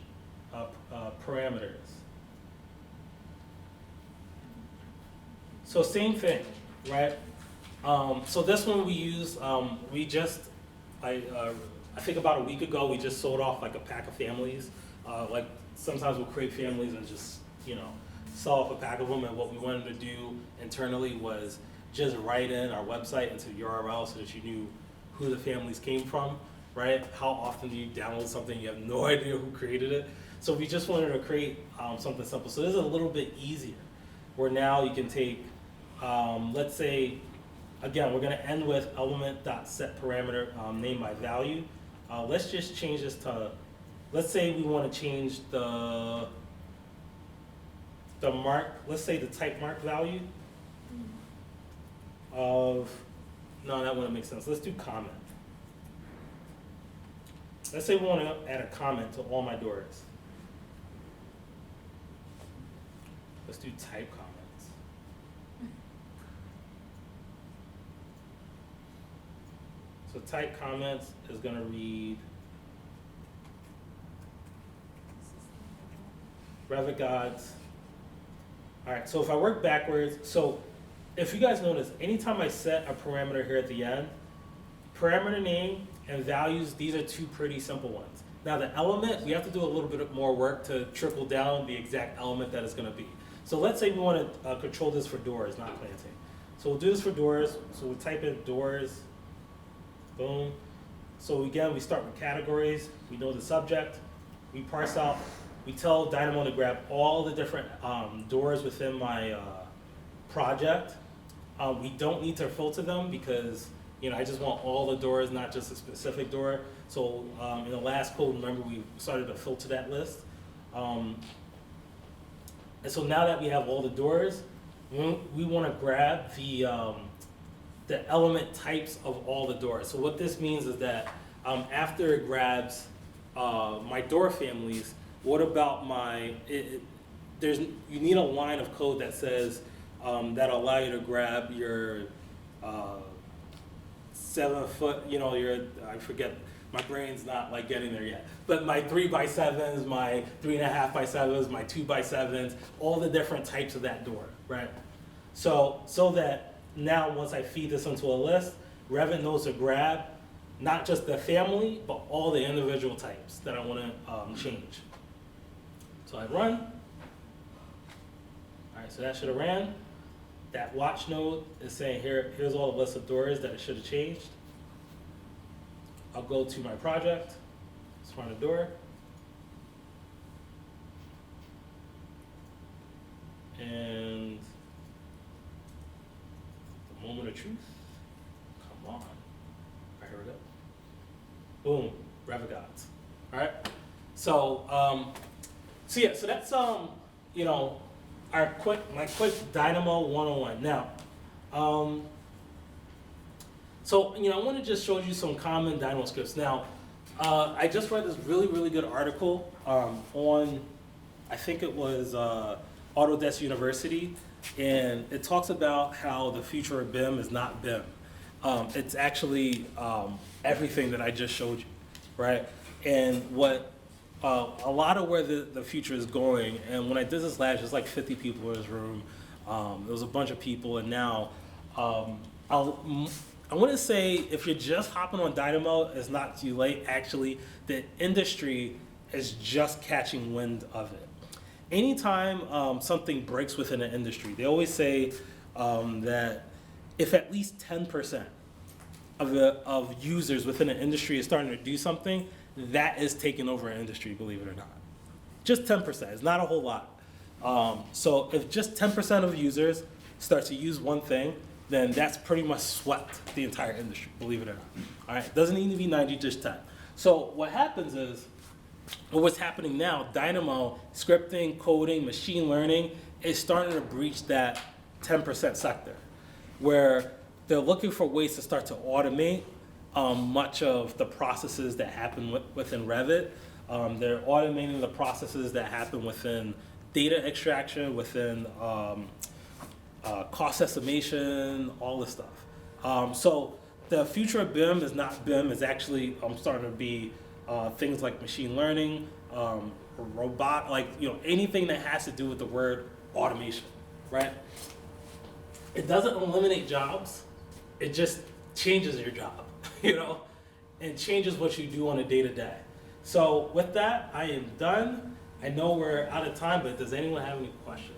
parameters. So same thing, right? So this one we use. I think about a week ago, we just sold off like a pack of families. Like sometimes we'll create families and just, sell off a pack of them. And what we wanted to do internally was just write in our website into the URL so that you knew who the families came from, right? How often do you download something? You have no idea who created it. So we just wanted to create something simple. So this is a little bit easier, where now you can take, let's say, again, we're gonna end with element.setParameter name by value. Let's just change this to, let's say we want to change the mark, let's say the type mark value of, no, that wouldn't make sense. Let's do comment. Let's say we want to add a comment to all my doors. Let's do type comments. So type comments is gonna read RevitGods. All right, so if I work backwards, so if you guys notice, anytime I set a parameter here at the end, parameter name and values, these are two pretty simple ones. Now the element, we have to do a little bit more work to trickle down the exact element that it's gonna be. So let's say we wanna control this for doors, not planting. So we'll do this for doors, so we type in doors, boom. So again, we start with categories, we know the subject, we parse out, we tell Dynamo to grab all the different doors within my project. We don't need to filter them because I just want all the doors, not just a specific door. So in the last code, remember we started to filter that list. And so now that we have all the doors, we want to grab the element types of all the doors. So what this means is that after it grabs my door families, what about you need a line of code that says that'll allow you to grab your 7 foot, I forget, my brain's not like getting there yet, but my 3x7s, my 3.5x7s, my 2x7s, all the different types of that door, right? So that now once I feed this into a list, Revit knows to grab not just the family, but all the individual types that I want to change. So I run. All right, so that should have ran. That watch node is saying here's all the list of doors that it should have changed. I'll go to my project, let's run a door. And the moment of truth, come on. All right, here we go. Boom, RevitGods. All right, so yeah, so that's my quick Dynamo 101. Now, I want to just show you some common Dynamo scripts. Now, I just read this really, really good article on, I think it was Autodesk University, and it talks about how the future of BIM is not BIM. It's actually everything that I just showed you, right? And what a lot of where the future is going, and when I did this last, there's like 50 people in this room. There was a bunch of people, and now I want to say if you're just hopping on Dynamo, it's not too late. Actually, the industry is just catching wind of it. Anytime something breaks within an industry, they always say that if at least 10% of users within an industry is starting to do something, that is taking over an industry, believe it or not. Just 10%, it's not a whole lot. So if just 10% of users start to use one thing, then that's pretty much swept the entire industry, believe it or not. All right, doesn't need to be 90, just 10. So what happens is, or what's happening now, Dynamo, scripting, coding, machine learning, is starting to breach that 10% sector, where they're looking for ways to start to automate much of the processes that happen within Revit. They're automating the processes that happen within data extraction, within cost estimation, all this stuff. So the future of BIM is not BIM, it's actually starting to be things like machine learning, anything that has to do with the word automation, right? It doesn't eliminate jobs, it just changes your job, and changes what you do on a day-to-day. So with that, I am done. I know we're out of time, but does anyone have any questions?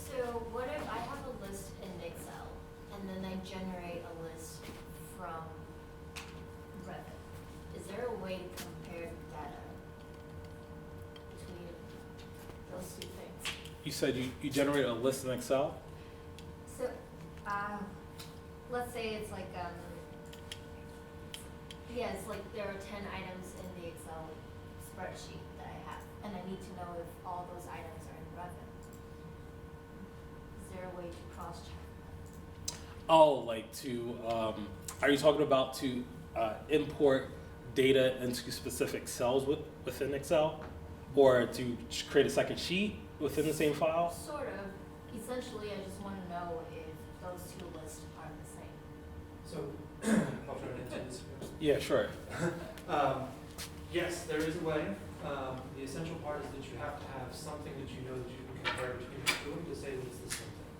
So what if I have a list in Excel and then I generate a list from Revit? Is there a way to compare data between those two things? You said you generate a list in Excel? So, let's say it's like, it's like there are 10 items in the Excel spreadsheet that I have, and I need to know if all those items are in Revit. Is there a way to cross-check that? Oh, like are you talking about to import data into specific cells within Excel? Or to create a second sheet within the same file? Sort of. essentially, I just wanna know if those two lists are the same. So, I'll try to answer this. Yeah, sure. Yes, there is a way. The essential part is that you have to have something that you know that you can compare between the two to say that it's the same thing.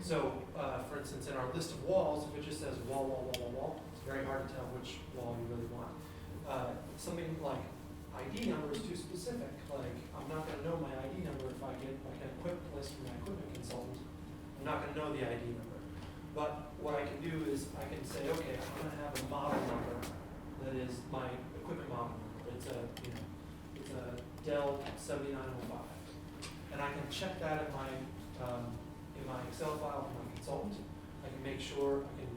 So, for instance, in our list of walls, if it just says wall, wall, wall, wall, wall, it's very hard to tell which wall you really want. Something like ID number is too specific. Like, I'm not going to know my ID number if I get like an equipment list from my equipment consultant. I'm not going to know the ID number. But what I can do is I can say, okay, I'm going to have a model number that is my equipment model number. It's a Dell 7905, and I can check that in my Excel file from my consultant. I can make sure I can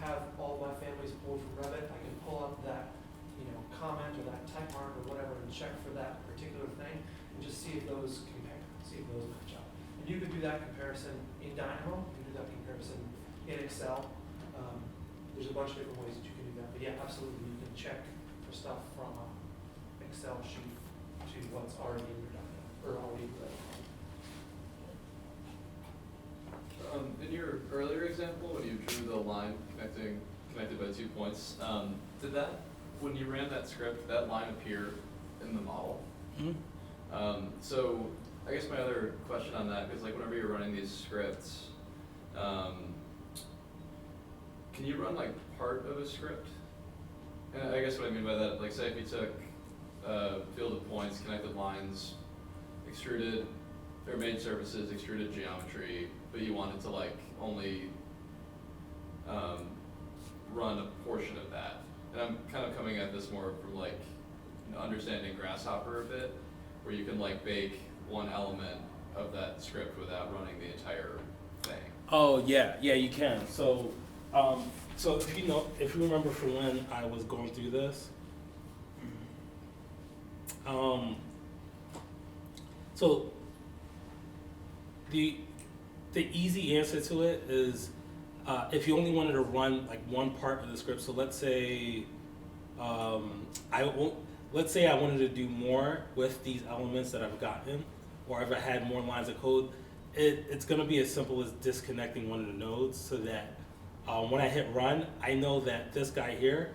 have all my families pulled from Revit. I can pull up that comment or that type mark or whatever and check for that particular thing and just see if those compare, see if those match up. And you could do that comparison in Dynamo. You can do that comparison in Excel. There's a bunch of different ways that you can do that. But yeah, absolutely, you can check for stuff from an Excel sheet to what's already in your Dynamo or already in Revit. In your earlier example, when you drew the line connected by 2 points, did that, when you ran that script, that line appear in the model? Mm-hmm. So I guess my other question on that is, like, whenever you're running these scripts, can you run like part of a script? And I guess what I mean by that, like, say if you took field of points, connected lines, extruded or made surfaces, extruded geometry, but you wanted to like only run a portion of that. And I'm kind of coming at this more from like understanding Grasshopper a bit, where you can like bake one element of that script without running the entire thing. Oh yeah, you can. So, so if you remember from when I was going through this, so the easy answer to it is if you only wanted to run like one part of the script. So let's say let's say I wanted to do more with these elements that I've gotten, or if I had more lines of code. It's going to be as simple as disconnecting one of the nodes so that when I hit run, I know that this guy here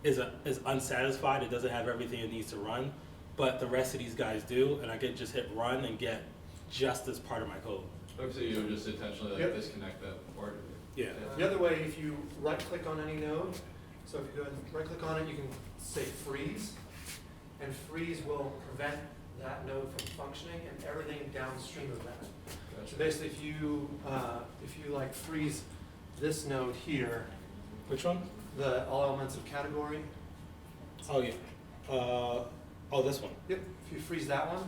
is unsatisfied. It doesn't have everything it needs to run, but the rest of these guys do, and I can just hit run and get just this part of my code. Okay, so you would just intentionally like disconnect that part of it. Yeah. The other way, if you right-click on any node, so if you go ahead and right-click on it, you can say freeze, and freeze will prevent that node from functioning and everything downstream of that. So basically, if you like freeze this node here, Which one? the all elements of category. Oh yeah. This one. Yep. If you freeze that one,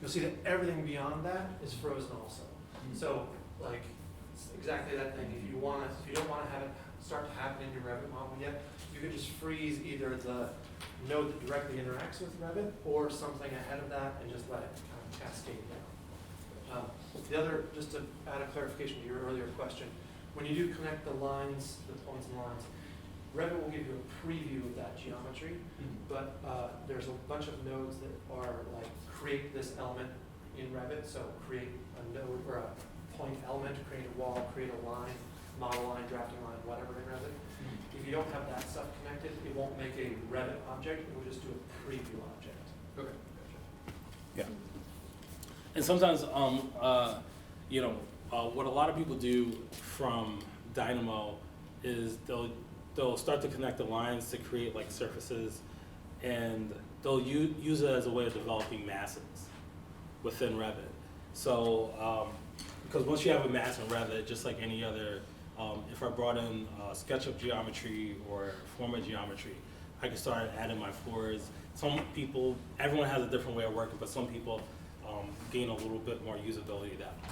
you'll see that everything beyond that is frozen also. So like it's exactly that thing. If you don't want to have it start to happen in your Revit model yet, you could just freeze either the node that directly interacts with Revit or something ahead of that and just let it kind of cascade down. The other, just to add a clarification to your earlier question, when you do connect the lines, the points and lines, Revit will give you a preview of that geometry, but there's a bunch of nodes that are like create this element in Revit, so create a node or a point element, create a wall, create a line, model line, drafting line, whatever in Revit. If you don't have that stuff connected, it won't make a Revit object, it will just do a preview object. Okay, Yeah. And sometimes, what a lot of people do from Dynamo is they'll start to connect the lines to create like surfaces, and they'll use it as a way of developing masses within Revit. So, because once you have a mass in Revit, just like any other, if I brought in SketchUp geometry or Forma geometry, I can start adding my floors. Some people, everyone has a different way of working, but some people gain a little bit more usability that way.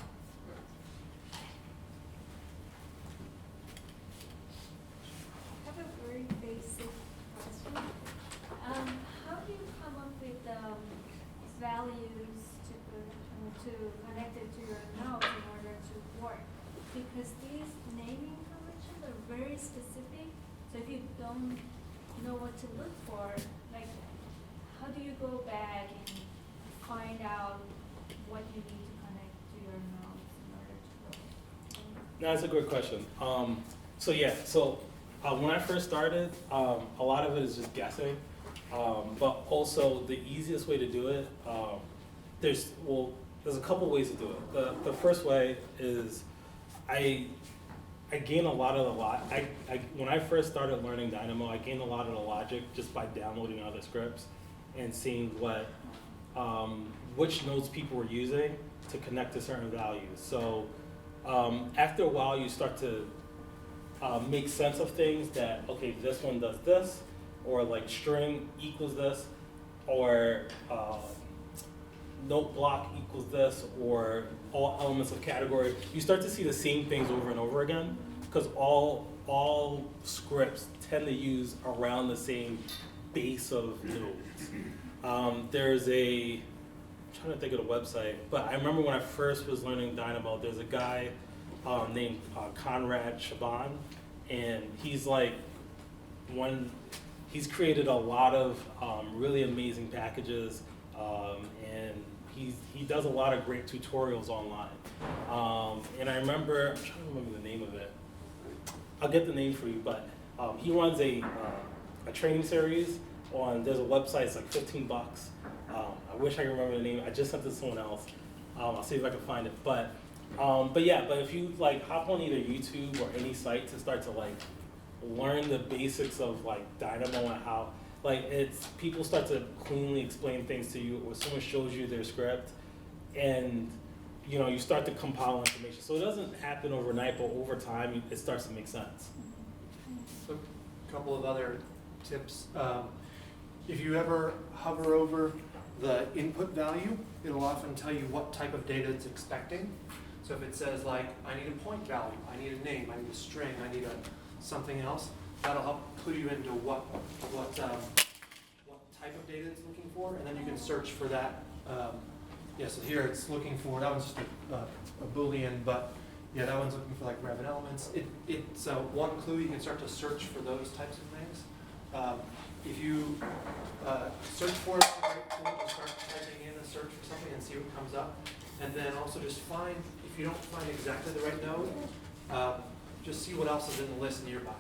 I have a very basic question. How do you come up with values to connect it to your node in order to work? Because these naming conventions are very specific. So if you don't know what to look for, like, how do you go back and find out what you need to connect to your node? That's a good question. When I first started, a lot of it is just guessing. But also the easiest way to do it, there's a couple ways to do it. The first way is I gain a lot of the when I first started learning Dynamo, I gained a lot of the logic just by downloading other scripts and seeing which nodes people were using to connect to certain values. So after a while, you start to make sense of things that, okay, this one does this, or like string equals this, or note block equals this, or all elements of category. You start to see the same things over and over again, because all scripts tend to use around the same base of nodes. There's I'm trying to think of the website, but I remember when I first was learning Dynamo, there's a guy named Conrad Shaban, and he's created a lot of really amazing packages, and he does a lot of great tutorials online. And I remember, I'm trying to remember the name of it. I'll get the name for you, but he runs a training series there's a website, it's like $15. I wish I could remember the name. I just sent it to someone else. I'll see if I can find it. But if you hop on either YouTube or any site to start to learn the basics of Dynamo and how people start to cleanly explain things to you, or someone shows you their script, and you start to compile information. So it doesn't happen overnight, but over time it starts to make sense. So a couple of other tips. If you ever hover over the input value, it'll often tell you what type of data it's expecting. So if it says I need a point value, I need a name, I need a string, I need something else, that'll help clue you into what type of data it's looking for, and then you can search for that. So here it's looking for, that one's just a Boolean, but yeah, that one's looking for Revit elements. It's one clue, you can start to search for those types of things. If you search for it, just start typing in a search for something and see what comes up. And then also just if you don't find exactly the right node, just see what else is in the list nearby.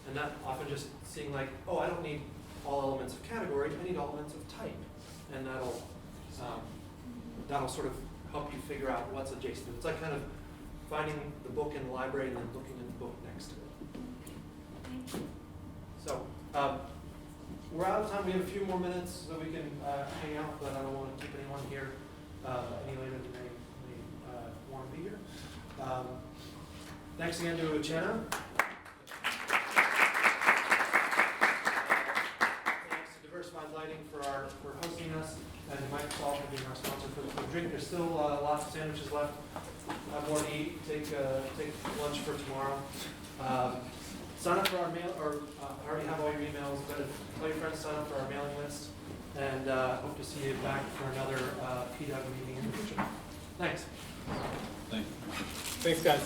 And that often just seeing I don't need all elements of category, I need elements of type. And that'll sort of help you figure out what's adjacent. It's kind of finding the book in the library and then looking in the book next to it. So we're out of time. We have a few more minutes so we can hang out, but I don't want to keep anyone here any later than they want to be here. Thanks again to Uchenna. Thanks to Diversified Lighting for hosting us, and Microsoft for being our sponsor for the drink. There's still lots of sandwiches left. Have more to eat. Take lunch for tomorrow. Sign up for our mail, or I already have all your emails, but tell your friends to sign up for our mailing list, and hope to see you back for another PW meeting in the future. Thanks. Thank you. Thanks, guys.